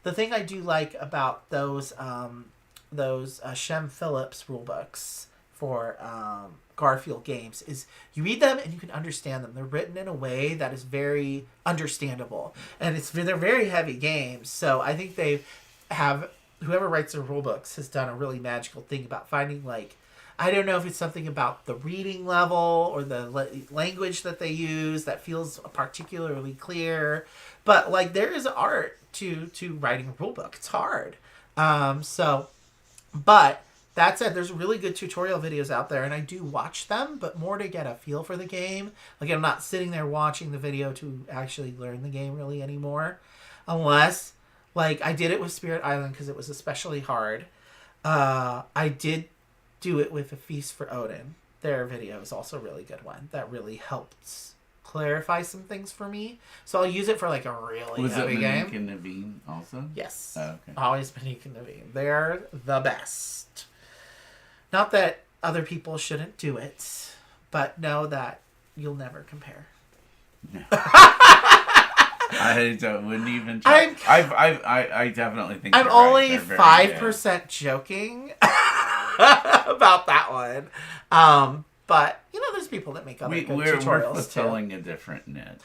The thing I do like about those Shem Phillips rulebooks for Garfield games is you read them and you can understand them. They're written in a way that is very understandable, and they're very heavy games. So I think whoever writes the rulebooks has done a really magical thing about finding, like, I don't know if it's something about the reading level or the language that they use that feels particularly clear, but, like, there is art to writing a rulebook. It's hard. But that said, there's really good tutorial videos out there, and I do watch them, but more to get a feel for the game. Like, I'm not sitting there watching the video to actually learn the game really anymore. Unless, like, I did it with Spirit Island because it was especially hard. I did do it with A Feast for Odin. Their video is also a really good one. That really helps clarify some things for me. So I'll use it for, like, a really heavy game. Was it Monique and Naveen also? Yes. Oh, okay. Always Monique and Naveen. They're the best. Not that other people shouldn't do it, but know that you'll never compare. No. I wouldn't even try. I definitely think I'm only 5% joking about that one. But, you know, there's people that make other good tutorials, we're fulfilling a different niche.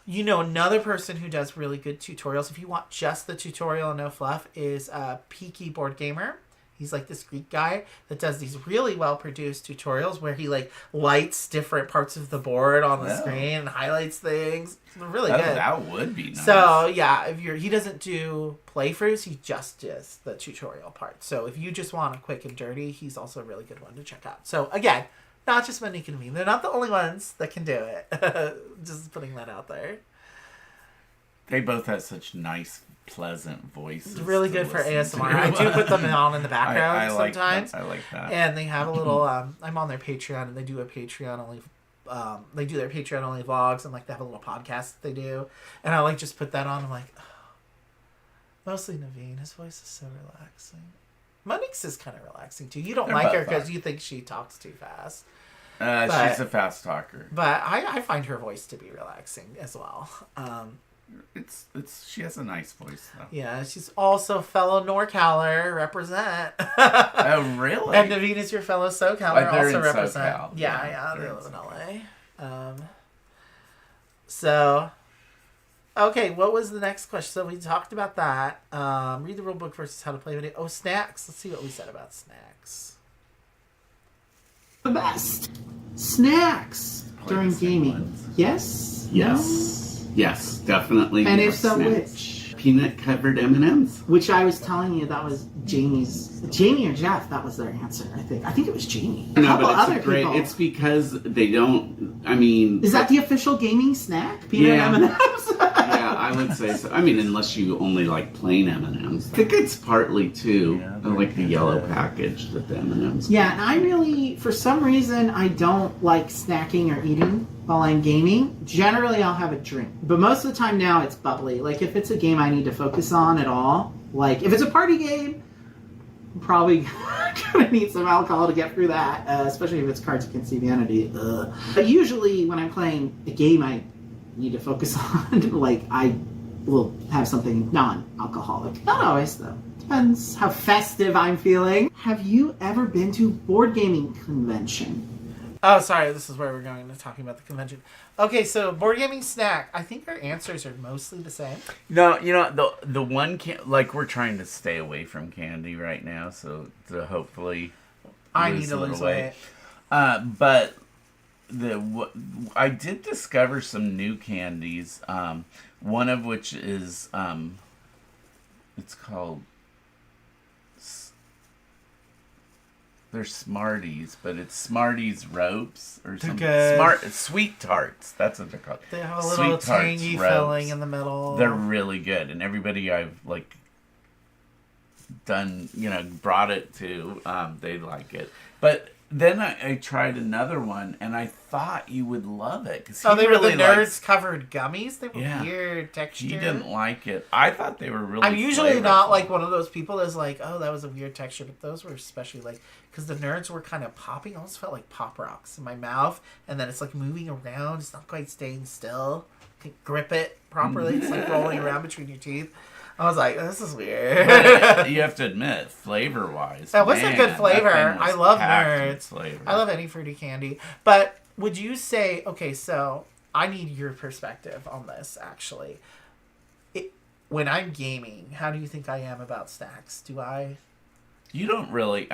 You know, another person who does really good tutorials, if you want just the tutorial and no fluff, is Peaky Board Gamer. He's like this Greek guy that does these really well-produced tutorials where he, like, lights different parts of the board on the screen and highlights things. It's really good. That would be nice. So, yeah, he doesn't do playthroughs. He just does the tutorial part. So if you just want a quick and dirty, he's also a really good one to check out. So, again, not just Monique and me. They're not the only ones that can do it. Just putting that out there. They both have such nice, pleasant voices. It's really good for ASMR. I do put them on in the background sometimes. I like that. And they have a little, I'm on their Patreon, and they do a Patreon only, they do their Patreon only vlogs, and, like, they have a little podcast that they do. And I, like, just put that on. I'm like, oh. Mostly Naveen. His voice is so relaxing. Monique's is kind of relaxing, too. You don't like her because you think she talks too fast. She's a fast talker. But I find her voice to be relaxing as well. She has a nice voice, though. Yeah, she's also fellow NorCaler, represent. Oh, really? And Naveen is your fellow SoCaler, also represent. SoCal. Yeah, they live in LA. So, Okay, what was the next question? So we talked about that. Read the rule book versus how to play video. Oh, snacks. Let's see what we said about snacks. The best snacks during gaming. Yes. Yes. No? Yes, definitely. And if so, snacks. which? Peanut covered M&Ms. Which I was telling you that was Jamie or Jeff. That was their answer. I think it was Jamie. No, but it's great. It's because they don't. I mean, is that the official gaming snack? Peanut M&Ms. Yeah, I would say so. I mean, unless you only like plain M&Ms. I think it's partly too like the yellow package that the M&Ms. Yeah, and I really, for some reason, I don't like snacking or eating while I'm gaming. Generally, I'll have a drink, but most of the time now it's bubbly. Like if it's a game I need to focus on at all, like if it's a party game, I'm probably gonna need some alcohol to get through that, especially if it's Cards Against Humanity. But usually, when I'm playing a game I need to focus on, like I will have something non-alcoholic. Not always, though. Depends how festive I'm feeling. Have you ever been to board gaming convention? Oh, sorry. This is where we're going to talking about the convention. Okay, so board gaming snack. I think our answers are mostly the same. No, the one like we're trying to stay away from candy right now, so to hopefully I need to lose weight. But I did discover some new candies. One of which is it's called. They're Smarties, but it's Smarties ropes or something. Sweet tarts. That's what they're called. They have a little tangy filling in the middle. They're really good, and everybody I've done, brought it to, they like it. But then I tried another one, and I thought you would love it. Cause they were the nerds-covered gummies? They were weird texture. He didn't like it. I thought they were really I'm usually not like one of those people that's like, oh, that was a weird texture. But those were especially because the nerds were kind of popping. I almost felt like Pop Rocks in my mouth. And then it's like moving around. It's not quite staying still. You can't grip it properly. It's like rolling around between your teeth. I was like, this is weird. You have to admit, flavor-wise, that was a good flavor. I love nerds. I love any fruity candy. But would you say, okay, so I need your perspective on this, actually. When I'm gaming, how do you think I am about snacks? You don't really,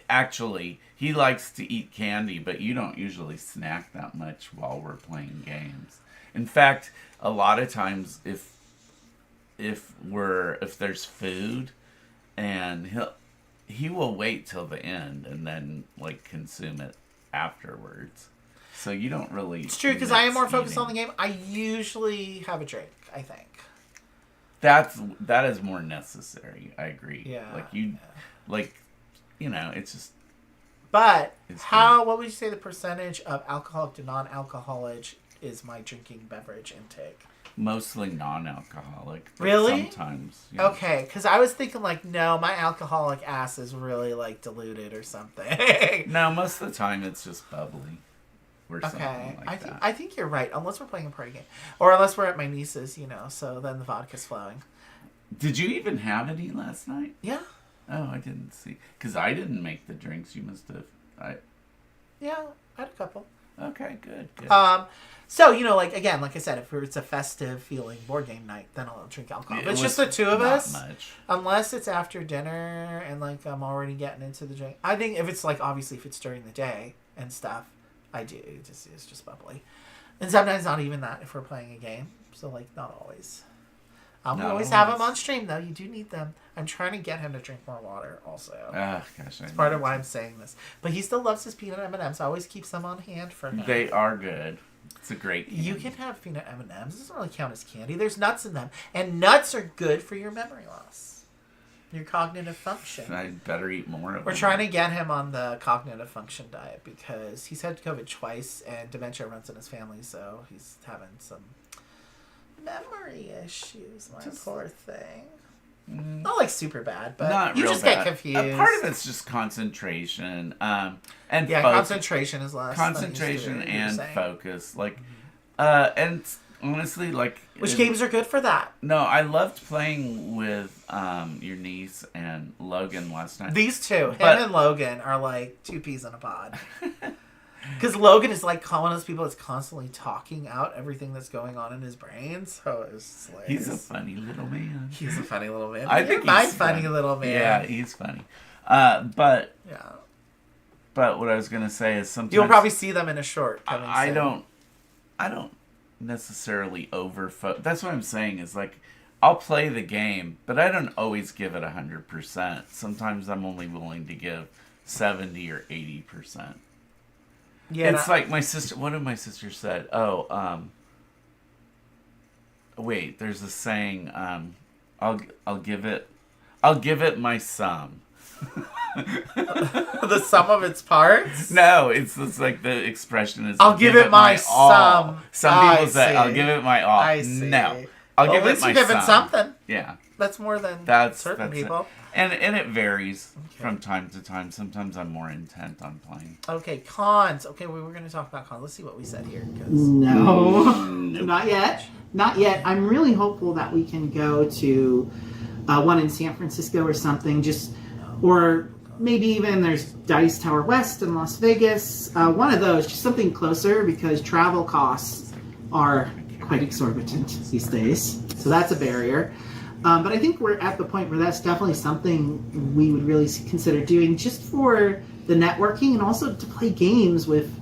actually, he likes to eat candy, but you don't usually snack that much while we're playing games. In fact, a lot of times, if there's food, and he will wait till the end and then consume it afterwards. So you don't really. It's true because I am more focused on the game. I usually have a drink. I think that is more necessary. I agree. Yeah. It's just. But what would you say the percentage of alcoholic to non-alcoholic is my drinking beverage intake? Mostly non-alcoholic. Really? Sometimes. Okay, because I was thinking no, my alcoholic ass is really diluted or something. No, most of the time it's just bubbly. Or something that. I think you're right. Unless we're playing a party game, or unless we're at my niece's, so then the vodka's flowing. Did you even have any last night? Yeah. Oh, I didn't see. Because I didn't make the drinks. You must have. Yeah, I had a couple. Okay, good. So, again, like I said, if it's a festive feeling board game night, then I'll drink alcohol. But it's just the two of us. Much. Unless it's after dinner and, I'm already getting into the drink. I think if it's, obviously if it's during the day and stuff, I do. It's just bubbly. And sometimes not even that if we're playing a game. So, not always. We always have them on stream, though. You do need them. I'm trying to get him to drink more water, also. Gosh, It's part of why I'm saying this. But he still loves his peanut M&Ms. I always keeps them on hand for him. They are good. It's a great candy. You can have peanut M&Ms. It doesn't really count as candy. There's nuts in them. And nuts are good for your memory loss. Your cognitive function. I better eat more of them. We're trying to get him on the cognitive function diet because he's had COVID twice and dementia runs in his family, so he's having some memory issues, poor thing. Not super bad, but not you just bad. Get confused. Part of it's just concentration, and concentration is less. Concentration and focus, and honestly, which games are good for that? No, I loved playing with your niece and Logan last night. These two, him and Logan, are like two peas in a pod. Because Logan is like one of those people that's constantly talking out everything that's going on in his brain. So it's like he's a funny little man. He's a funny little man. I think my he's funny little man. Yeah, he's funny. But yeah. But what I was gonna say is sometimes you'll probably see them in a short. I don't necessarily That's what I'm saying is like I'll play the game, but I don't always give it 100%. Sometimes I'm only willing to give 70 or 80%. Yeah, it's like my sister. One of my sisters said, wait, there's a saying. I'll give it my sum. The sum of its parts? No, it's like the expression is. I'll give it my all. sum. Some people say, "I'll give it my all." I see. No, I'll give it my sum. At least you give it something. Yeah, that's more than certain people. And it varies from time to time. Sometimes I'm more intent on playing. Okay, cons. Okay, we were going to talk about cons. Let's see what we said here. No, not yet. Not yet. I'm really hopeful that we can go to one in San Francisco or something. Or maybe even there's Dice Tower West in Las Vegas. One of those, just something closer because travel costs are quite exorbitant these days. So that's a barrier. But I think we're at the point where that's definitely something we would really consider doing just for the networking and also to play games with,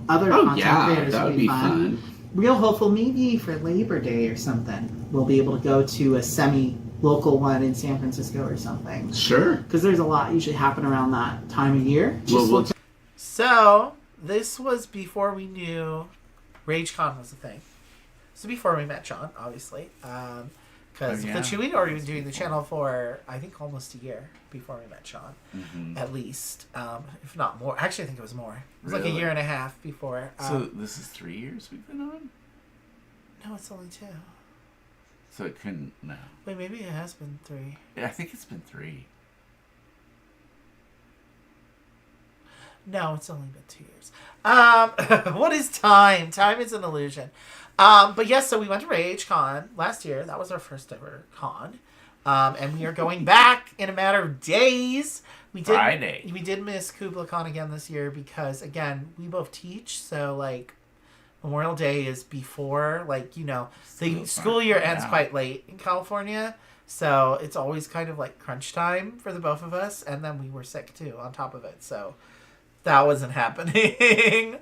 other content creators. That would be fun. Real hopeful maybe for Labor Day or something. We'll be able to go to a semi-local one in San Francisco or something. Sure. Because there's a lot usually happen around that time of year. So, this was before we knew RageCon was a thing. So before we met John, obviously. Because we'd already been doing the channel for, I think, almost a year before we met Sean. Mm-hmm. At least. If not more. Actually, I think it was more. It was like a year and a half before. So this is 3 years we've been on? No, it's only 2. So it couldn't, no. Wait, maybe it has been 3. Yeah, I think it's been 3. No, it's only been 2 years. What is time? Time is an illusion. But yes, so we went to RageCon last year. That was our first ever con. And we are going back in a matter of days. Friday. We did miss KublaCon again this year because, again, we both teach. So, like, Memorial Day is before, the school year ends quite late in California. So it's always kind of like crunch time for the both of us. And then we were sick, too, on top of it. So that wasn't happening.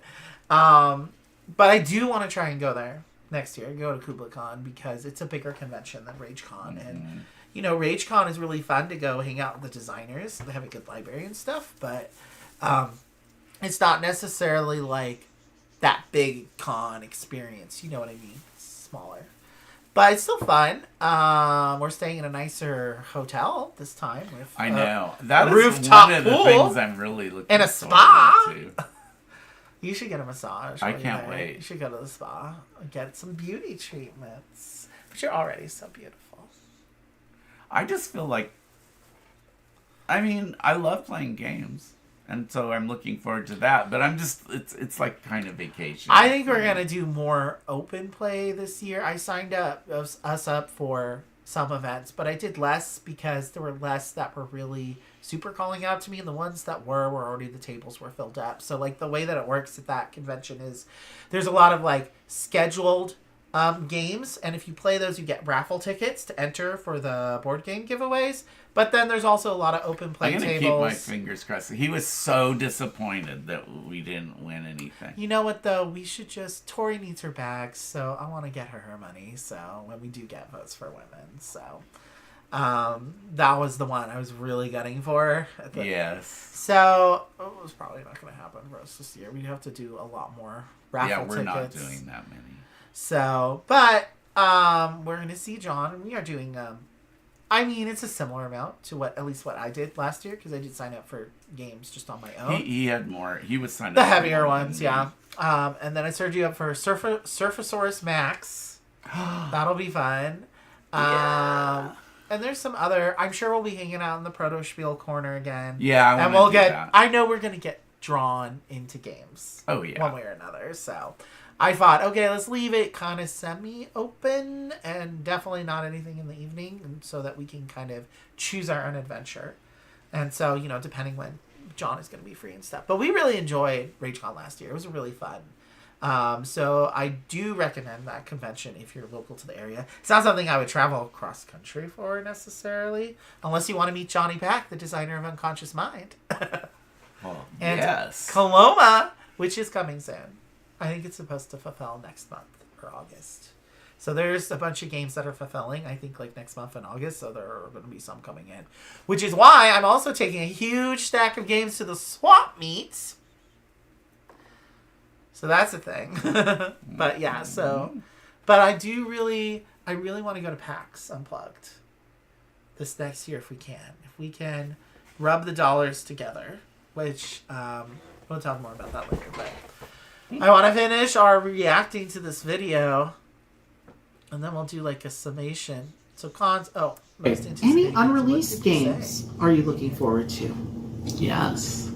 But I do want to try and go there next year, go to KublaCon, because it's a bigger convention than RageCon. Mm-hmm. And, RageCon is really fun to go hang out with the designers. They have a good library and stuff, but it's not necessarily like that big con experience. You know what I mean? It's smaller. But it's still fun. We're staying in a nicer hotel this time with I know. That is rooftop one of the pool things I'm really looking and a spa. To. You should get a massage. I can't wait. You should go to the spa and get some beauty treatments. But you're already so beautiful. I just feel like, I love playing games. And so I'm looking forward to that. But I'm just, it's like kind of vacation. I think we're going to do more open play this year. I signed us up for some events, but I did less because there were less that were really super calling out to me, and the ones that were already, the tables were filled up. So like the way that it works at that convention is there's a lot of like scheduled games, and if you play those you get raffle tickets to enter for the board game giveaways, but then there's also a lot of open play tables. I'm gonna keep my fingers crossed. He was so disappointed that we didn't win anything. You know what though, we should just, Tori needs her bags, so I want to get her money, so when we do get votes for women. So that was the one I was really gunning for. Yes. So it was probably not going to happen for us this year. We'd have to do a lot more raffle tickets. Yeah, we're not doing that many. So, but we're going to see John, and we are doing, it's a similar amount to at least what I did last year, because I did sign up for games just on my own. He had more. He was signed up the heavier ones, yeah. And then I started you up for Surfasaurus Max. That'll be fun. Yeah. And there's some other, I'm sure we'll be hanging out in the Proto Spiel corner again. Yeah, and we'll get, that. I know we're going to get drawn into games. Oh, yeah. One way or another. So I thought, okay, let's leave it kind of semi-open and definitely not anything in the evening, and so that we can kind of choose our own adventure. And so, depending when John is going to be free and stuff. But we really enjoyed RageCon last year. It was really fun. So I do recommend that convention if you're local to the area. It's not something I would travel cross country for necessarily, unless you want to meet Johnny Pack, the designer of Unconscious Mind. And yes. Coloma, which is coming soon. I think it's supposed to fulfill next month or August. So there's a bunch of games that are fulfilling, I think, like next month in August. So there are going to be some coming in. Which is why I'm also taking a huge stack of games to the swap meets. So that's a thing. But yeah, so... But I really want to go to PAX Unplugged this next year if we can. If we can rub the dollars together, which we'll talk more about that later. But I want to finish our reacting to this video, and then we'll do like a summation. So cons. Oh, most any unreleased games are you looking forward to? Yes.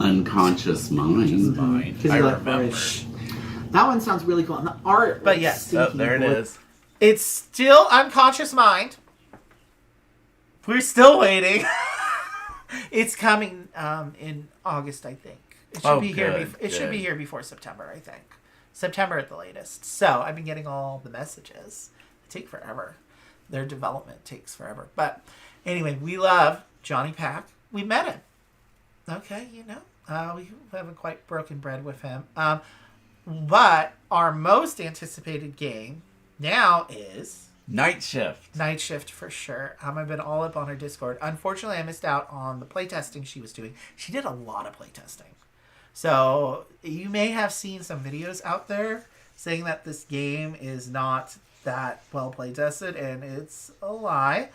Unconscious Mind. I remember. That one sounds really cool. And the art. But yes. Oh, there it is. It's still Unconscious Mind. We're still waiting. It's coming in August, I think. It should be here. It should be here before September, I think. September at the latest. So I've been getting all the messages. They take forever. Their development takes forever. But anyway, we love Johnny Pack. We met him. Okay, we haven't quite broken bread with him. But our most anticipated game now is Night Shift. Night Shift for sure. I've been all up on her Discord. Unfortunately, I missed out on the playtesting she was doing. She did a lot of playtesting. So you may have seen some videos out there saying that this game is not that well playtested, and it's a lie.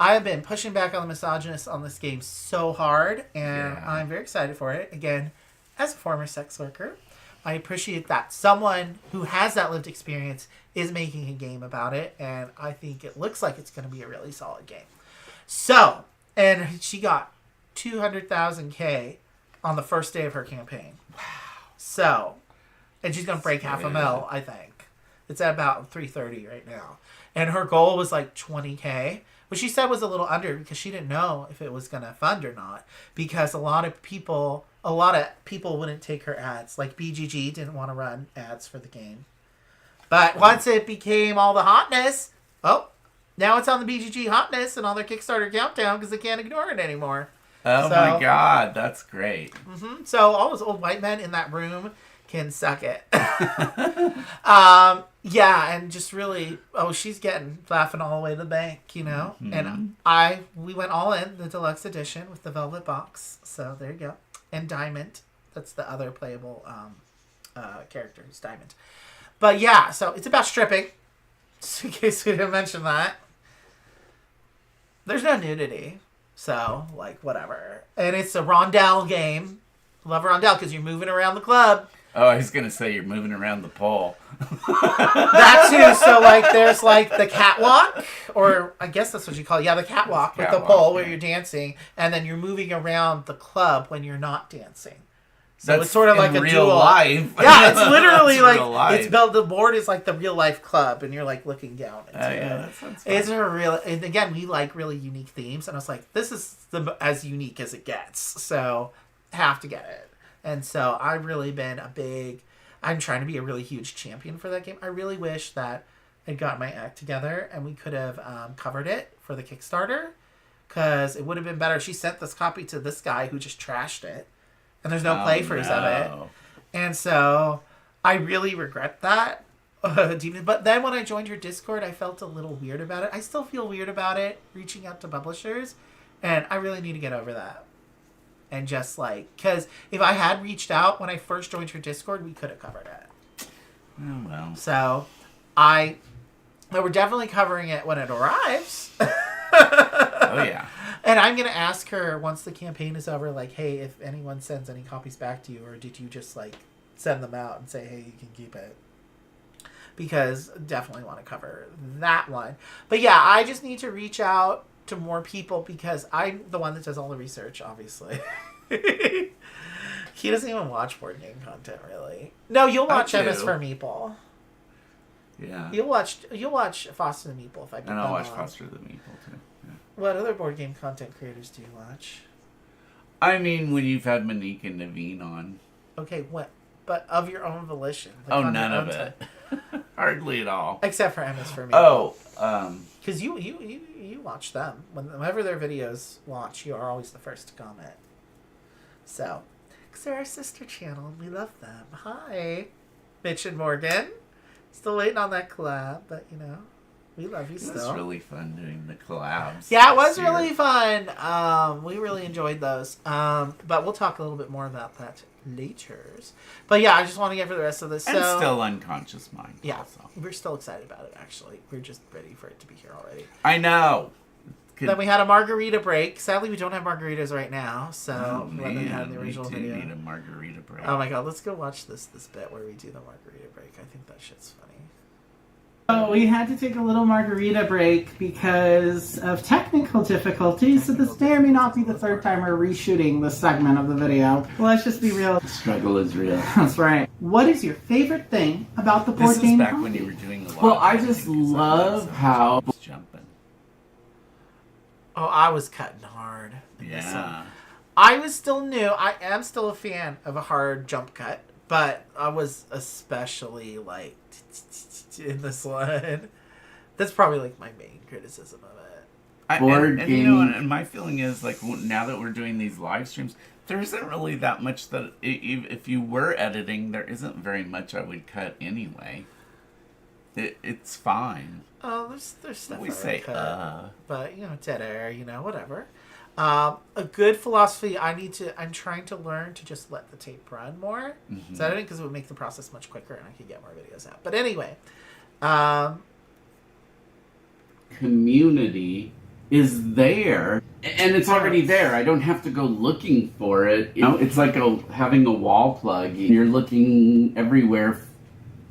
I have been pushing back on the misogynists on this game so hard, and I'm very excited for it. Again, as a former sex worker, I appreciate that someone who has that lived experience is making a game about it, and I think it looks like it's going to be a really solid game. So, and she got 200,000 K on the first day of her campaign. Wow. So, and she's going to break half a mil, I think. It's at about 330 right now. And her goal was like 20K, which she said was a little under because she didn't know if it was going to fund or not, because a lot of people wouldn't take her ads. Like BGG didn't want to run ads for the game. But once it became all the hotness, now it's on the BGG hotness and on their Kickstarter countdown because they can't ignore it anymore. Oh my God, that's great. Mm-hmm. So all those old white men in that room can suck it. Yeah, and just really, she's laughing all the way to the bank, Mm-hmm. And we went all in, the deluxe edition with the velvet box. So there you go. And Diamond. That's the other playable character, who's Diamond. But yeah, so it's about stripping. Just in case we didn't mention that. There's no nudity. So, whatever. And it's a rondelle game. Love rondelle because you're moving around the club. Oh, I was going to say you're moving around the pole. That too. So, there's, the catwalk. Or, I guess that's what you call it. Yeah, the catwalk with the pole where you're dancing. And then you're moving around the club when you're not dancing. So that's it's sort of like a real duel. Life. Yeah, it's literally it's built. The board is like the real life club, and you're looking down into it. That sounds fun. It's a real. And again, we like really unique themes, and I was like, this is as unique as it gets. So have to get it. And so I've really been I'm trying to be a really huge champion for that game. I really wish that I'd got my act together and we could have covered it for the Kickstarter, because it would have been better. She sent this copy to this guy who just trashed it. And there's no playthroughs of it. And so I really regret that. But then when I joined your Discord, I felt a little weird about it. I still feel weird about it, reaching out to publishers. And I really need to get over that. And just because if I had reached out when I first joined your Discord, we could have covered it. Oh, well. So we're definitely covering it when it arrives. Oh, yeah. And I'm going to ask her once the campaign is over, hey, if anyone sends any copies back to you, or did you just, send them out and say, hey, you can keep it? Because definitely want to cover that one. But, yeah, I just need to reach out to more people because I'm the one that does all the research, obviously. He doesn't even watch board game content, really. No, you'll watch MS for Meeple. Yeah. You'll watch Foster the Meeple if I put And I'll them watch on. Foster the Meeple, too. Yeah. What other board game content creators do you watch? I mean, when you've had Monique and Naveen on. Okay, what? But of your own volition. Like Oh, on none your of own it. Hardly at all. Except for Emma's for me. Oh, because you watch them whenever their videos launch. You are always the first to comment. So, because they're our sister channel and we love them. Hi, Mitch and Morgan. Still waiting on that collab, but you know, we love you still. It was really fun doing the collabs. Yeah, it was really fun. We really enjoyed those. But we'll talk a little bit more about that later. But yeah, I just want to get for the rest of this. And still Unconscious Mind. Yeah, also. we're still excited about it, actually. We're just ready for it to be here already. I know. Then we had a margarita break. Sadly, we don't have margaritas right now, so Oh, let me have man, the original we do video. need a margarita break. Oh my god, let's go watch this bit where we do the margarita break. I think that shit's funny. So we had to take a little margarita break because of technical difficulties. So this may or may not be the third time we're reshooting this segment of the video. Let's just be real. The struggle is real. That's right. What is your favorite thing about the board This game? is back when you were doing the live. Well, I just love how... Jumping. Oh, I was cutting hard. in this one. Yeah. I was still new. I am still a fan of a hard jump cut, but I was especially like in this one. That's probably like my main criticism of it. Board and you know, gaming. and my feeling is like now that we're doing these live streams, there isn't really that much that if you were editing, there isn't very much I would cut anyway. It's fine. Oh, there's stuff We I would say cut, but you know, dead air, you know, whatever. A good philosophy. I'm trying to learn to just let the tape run more. Mm-hmm. So editing because it would make the process much quicker and I could get more videos out. But anyway, community is there, and it's already there. I don't have to go looking for it. You know, it's like having a wall plug. You're looking everywhere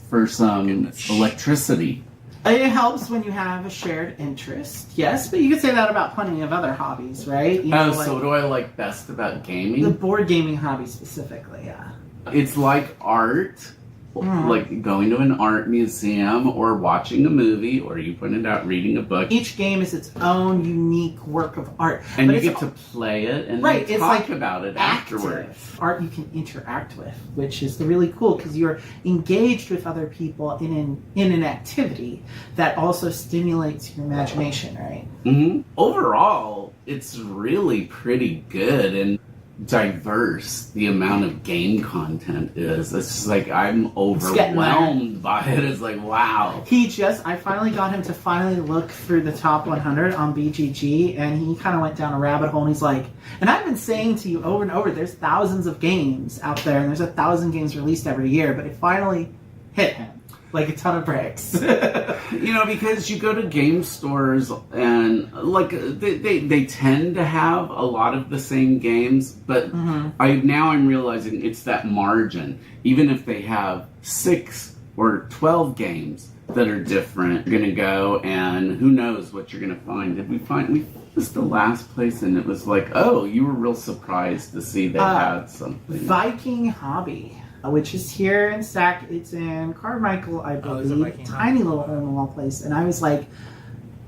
for some electricity. It helps when you have a shared interest, yes, but you could say that about plenty of other hobbies, right? You know, So what do I like best about gaming? the board gaming hobby specifically, yeah. It's like art, like going to an art museum or watching a movie, or you pointed out reading a book. Each game is its own unique work of art. And but you it's get to play it and right, then it's talk like about it active afterwards. art you can interact with, which is really cool because you're engaged with other people in an activity that also stimulates your imagination, right? Mm-hmm. Overall, it's really pretty good and diverse. The amount of game content is. It's just like I'm overwhelmed by it. It's like, wow. I finally got him to finally look through the top 100 on BGG, and he kind of went down a rabbit hole, and he's like, and I've been saying to you over and over, there's thousands of games out there, and there's 1,000 games released every year, but it finally hit him. Like a ton of bricks. You know, because you go to game stores and like they tend to have a lot of the same games, but I'm realizing it's that margin. Even if they have 6 or 12 games that are different, you're gonna go and who knows what you're gonna find. We was the last place, and it was like, oh, you were real surprised to see they had something. Viking Hobby, which is here in Sac. It's in Carmichael, I believe. Tiny little hole-in-the-wall place. And I was like,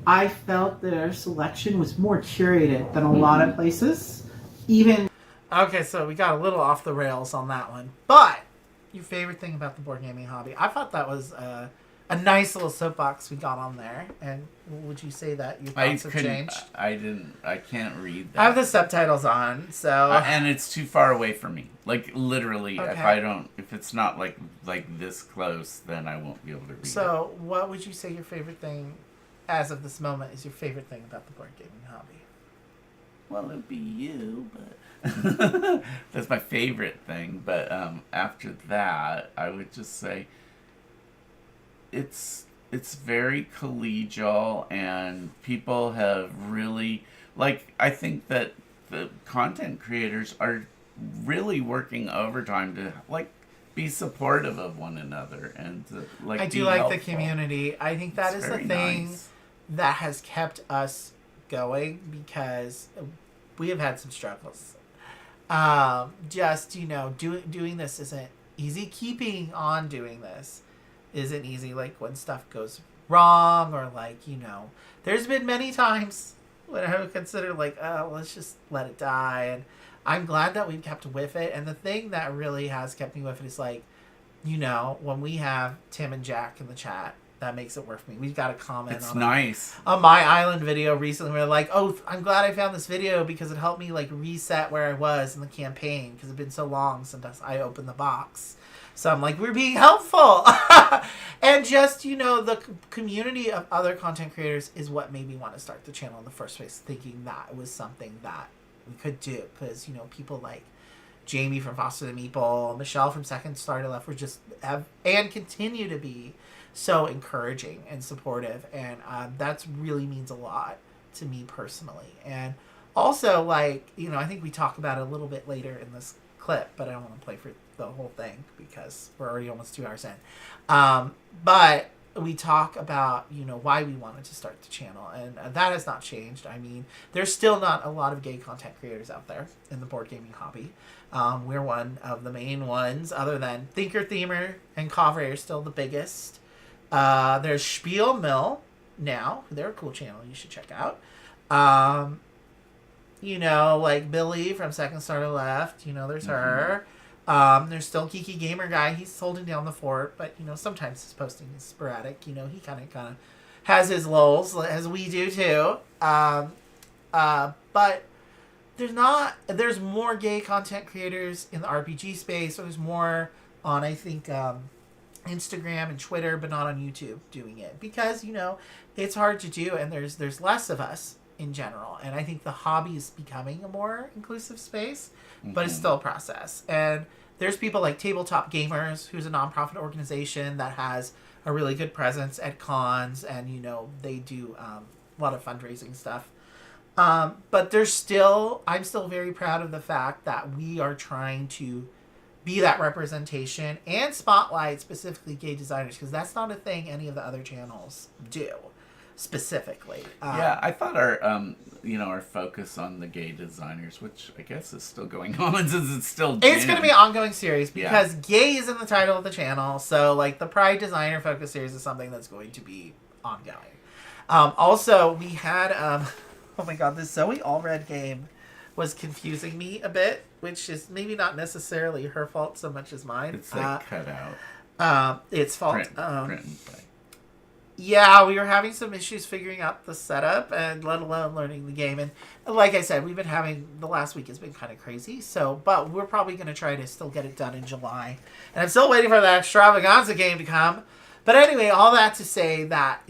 I felt that our selection was more curated than a lot of places. Even... Okay, so we got a little off the rails on that one. But, your favorite thing about the board gaming hobby? I thought that was a nice little soapbox we got on there. And would you say that your thoughts have changed? I can't read that. I have the subtitles on, so... and it's too far away from me. Like, literally, Okay. if it's not like this close, then I won't be able to read it. So, what would you say your favorite thing, as of this moment, is your favorite thing about the board gaming hobby? Well, it'd be you, but that's my favorite thing. But after that, I would just say it's very collegial, and people have really, like, I think that the content creators are really working overtime to, like, be supportive of one another and to, like, I be do like helpful. the community. I think that It's is the very thing nice. that has kept us going, because we have had some struggles. Just, you know, doing this isn't easy. Keeping on doing this isn't easy. Like, when stuff goes wrong, or, like, you know, there's been many times when I would consider, like, oh, let's just let it die. And I'm glad that we've kept with it. And the thing that really has kept me with it is like, when we have Tim and Jack in the chat, that makes it worth me. We've got a comment it's nice. On my island video recently. We're like, oh, I'm glad I found this video because it helped me like reset where I was in the campaign because it's been so long since I opened the box. So I'm like, we're being helpful. And just, the community of other content creators is what made me want to start the channel in the first place, thinking that was something that we could do. Because, people like Jamie from Foster the Meeple, Michelle from Second Star to Left were just and continue to be so encouraging and supportive. And that's really means a lot to me personally. And also, I think we talk about it a little bit later in this clip, but I don't want to play for the whole thing because we're already almost 2 hours in. But we talk about, why we wanted to start the channel, and that has not changed. I mean, there's still not a lot of gay content creators out there in the board gaming hobby. We're one of the main ones, other than Thinker Themer and Kavre are still the biggest. There's Spiel Mill now. They're a cool channel you should check out. Like Billy from Second Star to Left, there's her. There's still Geeky Gamer Guy. He's holding down the fort, but, sometimes his posting is sporadic. He kind of has his lulls, as we do too. But there's more gay content creators in the RPG space, so there's more on, I think, Instagram and Twitter, but not on YouTube doing it. Because, it's hard to do, and there's less of us in general. And I think the hobby is becoming a more inclusive space, but it's still a process. And there's people like Tabletop Gamers, who's a nonprofit organization that has a really good presence at cons, and they do a lot of fundraising stuff. But I'm still very proud of the fact that we are trying to be that representation and spotlight specifically gay designers, because that's not a thing any of the other channels do specifically. I thought our focus on the gay designers, which I guess is still going on since it's still June. It's going to be an ongoing series because gay is in the title of the channel. So the Pride Designer Focus series is something that's going to be ongoing. Also, we had, oh my god, this Zoe Allred game was confusing me a bit, which is maybe not necessarily her fault so much as mine. It's cut out. It's fault. Printed. Yeah, we were having some issues figuring out the setup, and let alone learning the game. And like I said, the last week has been kind of crazy. But we're probably going to try to still get it done in July. And I'm still waiting for that Extravaganza game to come. But anyway, all that to say that,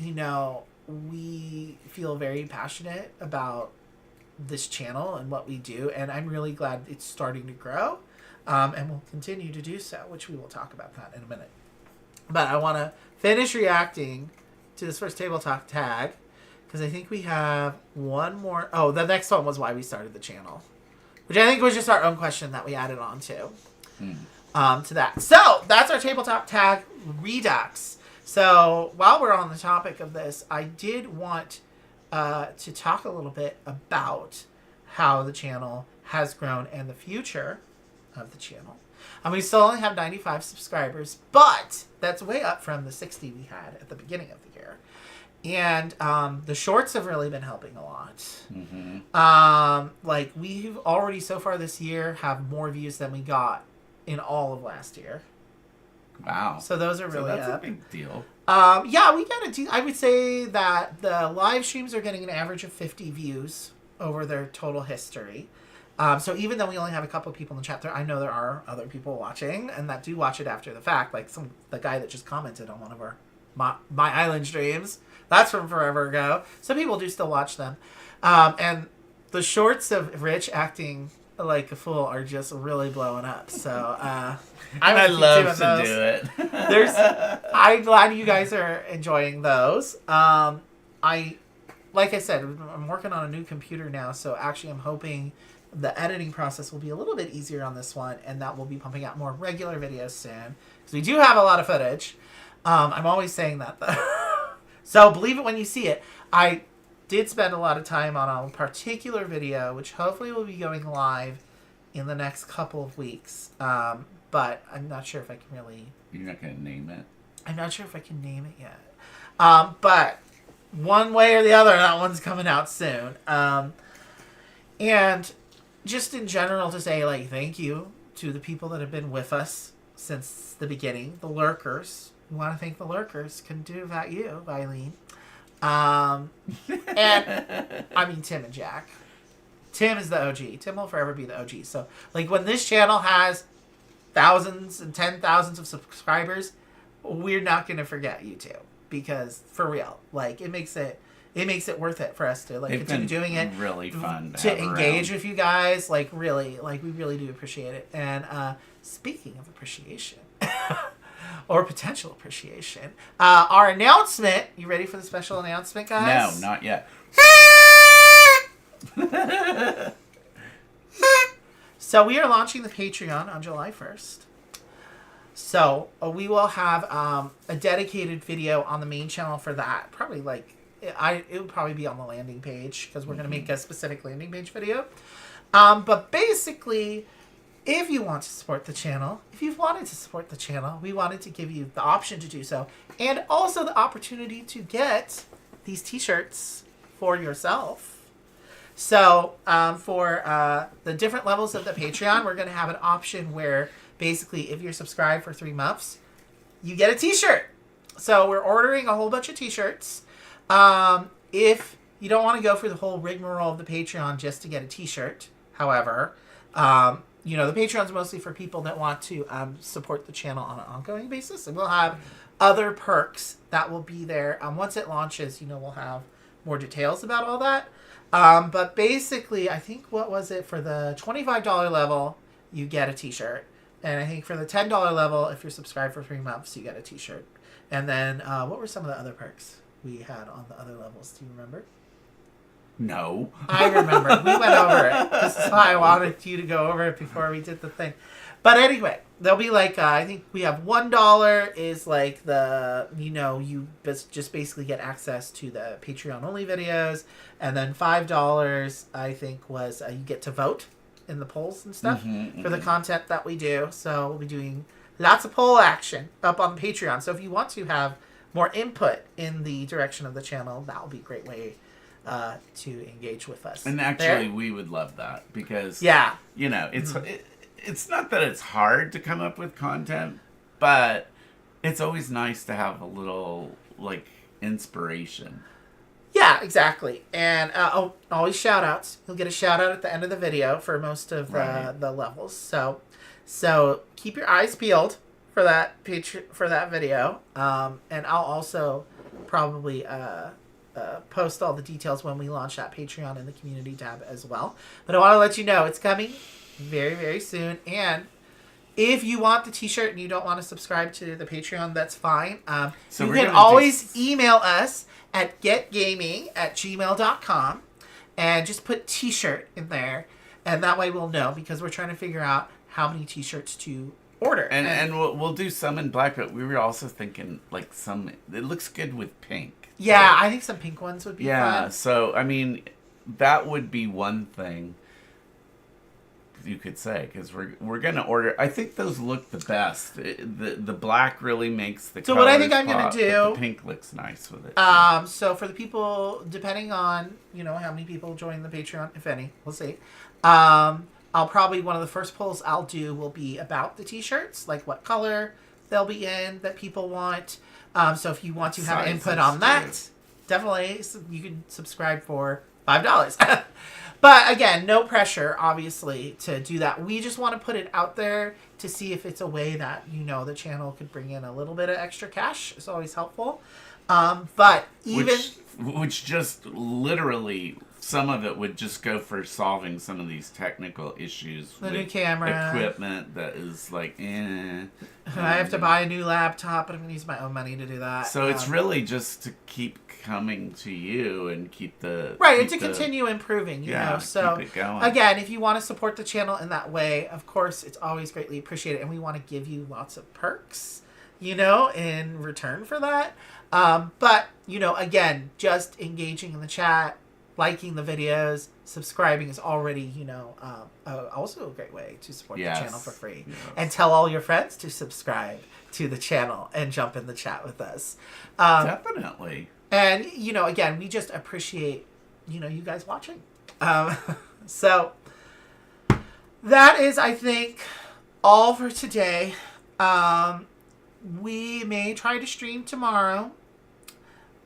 we feel very passionate about this channel and what we do. And I'm really glad it's starting to grow. And we'll continue to do so, which we will talk about that in a minute. But I want to finish reacting to this first Tabletop Tag, because I think we have one more. Oh, the next one was why we started the channel, which I think was just our own question that we added on to that. So that's our Tabletop Tag Redux. So while we're on the topic of this, I did want to talk a little bit about how the channel has grown and the future of the channel. And we still only have 95 subscribers, but that's way up from the 60 we had at the beginning of the year. And the shorts have really been helping a lot. We've already so far this year have more views than we got in all of last year. Wow. So those are really that's a big deal. We get I would say that the live streams are getting an average of 50 views over their total history. So even though we only have a couple of people in the chat there, I know there are other people watching and that do watch it after the fact. Like the guy that just commented on one of our My Island streams. That's from forever ago. Some people do still watch them. And the shorts of Rich acting like a fool are just really blowing up. So I love to do it. I'm glad you guys are enjoying those. Like I said, I'm working on a new computer now, so actually I'm hoping the editing process will be a little bit easier on this one, and that we'll be pumping out more regular videos soon, because we do have a lot of footage. I'm always saying that, though. So believe it when you see it. I did spend a lot of time on a particular video, which hopefully will be going live in the next couple of weeks. But I'm not sure if I can really... You're not going to name it? I'm not sure if I can name it yet. But one way or the other, that one's coming out soon. And just in general to say, like, thank you to the people that have been with us since the beginning, the lurkers. We want to thank the lurkers. Couldn't do without you, Eileen. And, I mean, Tim and Jack. Tim is the OG. Tim will forever be the OG. So, like, when this channel has thousands and 10,000s of subscribers, we're not going to forget you two. Because, for real, like, it makes it worth it for us to, like, continue doing it. Really fun to engage with you guys. Like, really, like, we really do appreciate it. And speaking of appreciation, or potential appreciation, our announcement. You ready for the special announcement, guys? No, not yet. So we are launching the Patreon on July 1st. So we will have a dedicated video on the main channel for that. Probably like it would probably be on the landing page because we're going to make a specific landing page video. But basically, if you want to support the channel, if you've wanted to support the channel, we wanted to give you the option to do so, and also the opportunity to get these T-shirts for yourself. So for the different levels of the Patreon, we're going to have an option where basically if you're subscribed for 3 months, you get a T-shirt. So we're ordering a whole bunch of T-shirts. If you don't want to go for the whole rigmarole of the Patreon just to get a T-shirt, however, you know, the Patreon's mostly for people that want to support the channel on an ongoing basis. And we'll have other perks that will be there. Once it launches, you know, we'll have more details about all that. But basically, I think, what was it? For the $25 level, you get a T-shirt. And I think for the $10 level, if you're subscribed for 3 months, you get a T-shirt. And then, what were some of the other perks we had on the other levels? Do you remember? No. I remember. We went over it. This is why I wanted you to go over it before we did the thing. But anyway, there'll be like, I think we have $1 is like the, you know, you just basically get access to the Patreon only videos. And then $5, I think, was you get to vote in the polls and stuff for the content that we do. So we'll be doing lots of poll action up on the Patreon. So if you want to have more input in the direction of the channel, that will be a great way to engage with us. And actually, we would love that because, yeah, you know, it's not that it's hard to come up with content, but it's always nice to have a little, like, inspiration. Yeah, exactly. And always shout outs. You'll get a shout out at the end of the video for most of the levels. So keep your eyes peeled for that video. And I'll also probably post all the details when we launch that Patreon in the community tab as well. But I want to let you know it's coming very, very soon. And if you want the T-shirt and you don't want to subscribe to the Patreon, that's fine. So you can always email us at getgaming@gmail.com and just put T-shirt in there. And that way we'll know, because we're trying to figure out how many T-shirts to order. And we'll do some in black, but we were also thinking like some, it looks good with pink. Yeah, I think some pink ones would be fun. Yeah, so, I mean, that would be one thing you could say, because we're going to order. I think those look the best. The black really makes the So what I think I'm going to do, the pink looks nice with it. So for the people, depending on, you know, how many people join the Patreon, if any, we'll see. I'll probably, one of the first polls I'll do will be about the T-shirts, like what color they'll be in that people want. So if you want to have input on that, definitely you can subscribe for $5. But again, no pressure, obviously, to do that. We just want to put it out there to see if it's a way that, you know, the channel could bring in a little bit of extra cash. It's always helpful. But even... Which just literally, some of it would just go for solving some of these technical issues. The new camera. Equipment that is like, I have to buy a new laptop, but I'm going to use my own money to do that. So it's really just to keep coming to you and keep the... Right, and to continue improving, you know. So, keep it going. Again, if you want to support the channel in that way, of course, it's always greatly appreciated. And we want to give you lots of perks, you know, in return for that. But, you know, again, just engaging in the chat, liking the videos, subscribing is already, you know, also a great way to support the channel for free. Yes. And tell all your friends to subscribe to the channel and jump in the chat with us. Definitely. And, you know, again, we just appreciate, you know, you guys watching. So, that is, I think, all for today. We may try to stream tomorrow.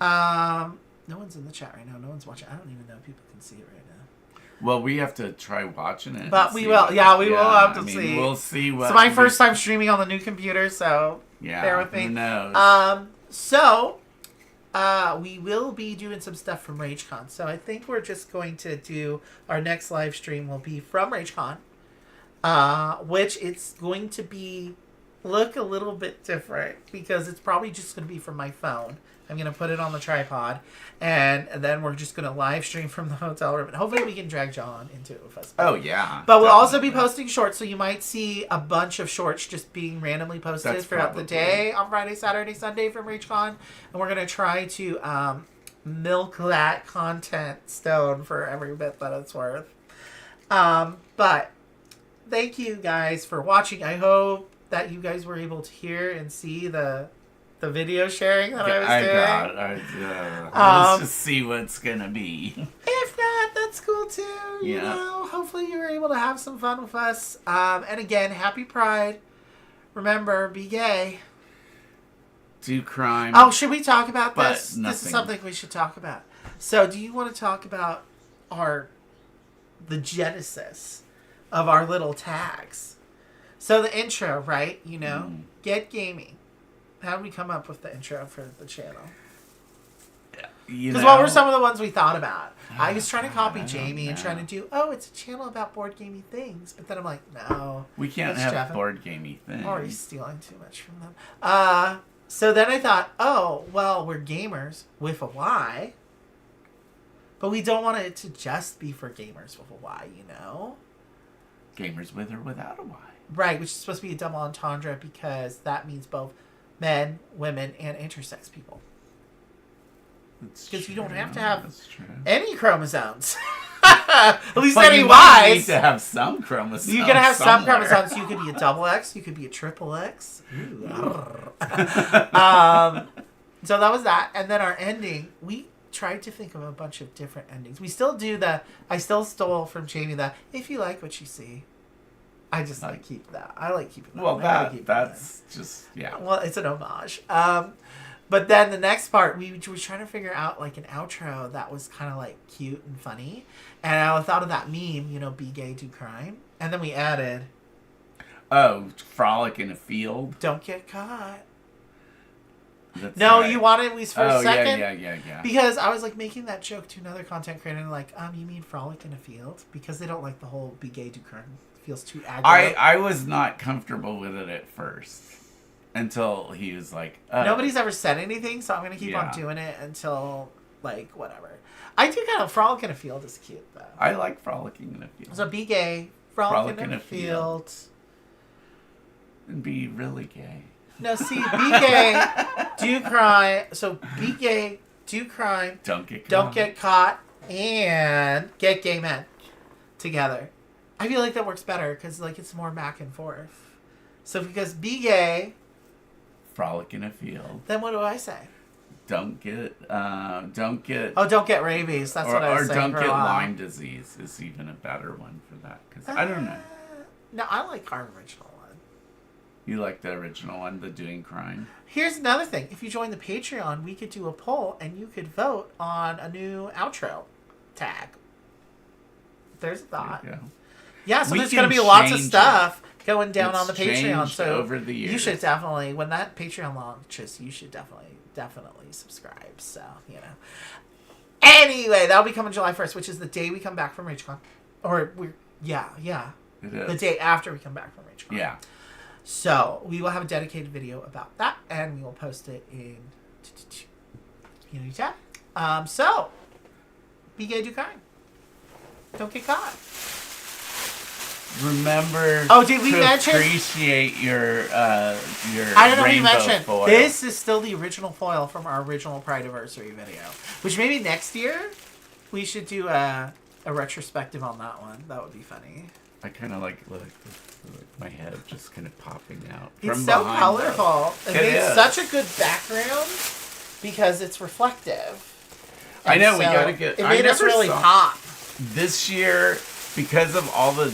No one's in the chat right now. No one's watching. I don't even know if people can see it right now. Well, we have to try watching it. But we will. Yeah, we will have to see. We'll see what. It's my first time streaming on the new computer, so bear with me. Who knows? We will be doing some stuff from RageCon. So I think we're just going to do our next live stream will be from RageCon, which it's going to be look a little bit different because it's probably just going to be from my phone. I'm going to put it on the tripod, and then we're just going to live stream from the hotel room. And hopefully we can drag John into it with us. Oh, yeah. But we'll also be posting shorts, so you might see a bunch of shorts just being randomly posted throughout the day on Friday, Saturday, Sunday from RageCon. And we're going to try to milk that content stone for every bit that it's worth. But thank you guys for watching. I hope that you guys were able to hear and see the video sharing that I was doing. Let's just see what's gonna be. If not, that's cool too. You know, hopefully you were able to have some fun with us. And again, happy Pride. Remember, be gay. Do crime. Oh, should we talk about this? Nothing. This is something we should talk about. So, do you want to talk about the genesis of our little tags? So the intro, right? You know, Get Gaming. How did we come up with the intro for the channel? Because what were some of the ones we thought about? I was trying to copy Jamie and trying to do, it's a channel about board gaming things. But then I'm like, no. We can't have board gaming things. Or he's stealing too much from them. So then I thought, we're gamers with a Y. But we don't want it to just be for gamers with a Y, you know? Gamers with or without a Y. Right, which is supposed to be a double entendre because that means both men, women, and intersex people. Because you don't have to have any chromosomes. At least any Ys. You need to have some chromosomes. You're going to have some chromosomes. You could be a double X. You could be a triple X. So that was that. And then our ending, we tried to think of a bunch of different endings. We still do I still stole from Jamie if you like what you see. I just like keep that. I like keeping that. Well, that's just, yeah. Well, it's an homage. But then the next part, we were trying to figure out like an outro that was kind of like cute and funny. And I thought of that meme, be gay, do crime. And then we added... frolic in a field. Don't get caught. That's no, right. You wanted we for a second. Yeah. Because I was like making that joke to another content creator and like, you mean frolic in a field? Because they don't like the whole be gay, do crime. Feels too aggro. I was not comfortable with it at first until he was like, nobody's ever said anything, so I'm gonna keep on doing it until like whatever. I do kind of frolic in a field is cute though. I like frolicking in a field. So be gay, frolic in a field, and be really gay. No, see, be gay, do crime. So be gay, do crime, don't get caught, and get gay men together. I feel like that works better because like it's more back and forth. So because be gay, frolic in a field. Then what do I say? Don't get. Don't get rabies. That's what I was saying. Or don't get Lyme disease is even a better one for that because I don't know. No, I like our original one. You like the original one, the doing crime. Here's another thing: if you join the Patreon, we could do a poll and you could vote on a new outro tag. There's a thought. There you go. Yeah, so there's going to be lots of stuff going down on the Patreon. So over the years. You should definitely, when that Patreon launches, you should definitely subscribe. So, Anyway, that'll be coming July 1st, which is the day we come back from RageCon. It is. The day after we come back from RageCon. Yeah. So, we will have a dedicated video about that, and we will post it in Community tab. So, be gay, do crime. Don't get caught. Remember did we mention? Appreciate your I don't know if you mentioned. Foil. This is still the original foil from our original Pride-iversary video. Which maybe next year we should do a retrospective on that one. That would be funny. I kind of like my head just kind of popping out. It's from so behind colorful. It makes is. such a good background because it's reflective. I know, so we gotta get... It made us really pop. This year, because of all the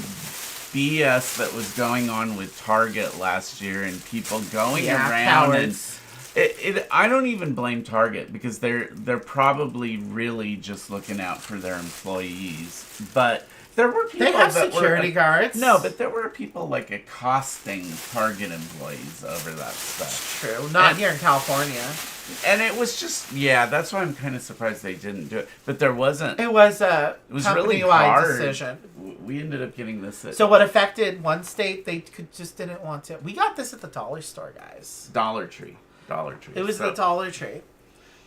BS that was going on with Target last year and people going around cowards. and I don't even blame Target because they're probably really just looking out for their employees. But there were people they have that security guards. No, but there were people like accosting Target employees over that stuff. True. Not here in California. And it was just, that's why I'm kind of surprised they didn't do it. But there wasn't. It was a really company-wide hard. decision. We ended up getting this at So what affected one state, they just didn't want to. We got this at the dollar store, guys. Dollar Tree. It was the Dollar Tree.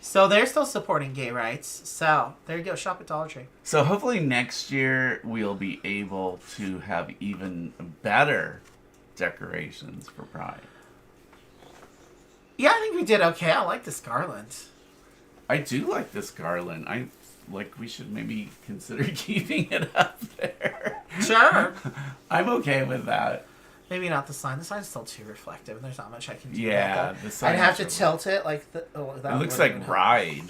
So they're still supporting gay rights. So there you go. Shop at Dollar Tree. So hopefully next year we'll be able to have even better decorations for Pride. Yeah, I think we did okay. I like this garland. I do like this garland. We should maybe consider keeping it up there. Sure. I'm okay with that. Maybe not the sign. The sign's still too reflective, and there's not much I can do. Yeah, about that. the sign. I'd have to tilt it like the. Oh, that it looks like Ride.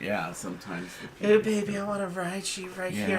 Yeah, sometimes. Oh, baby, I want a ride sheet right here.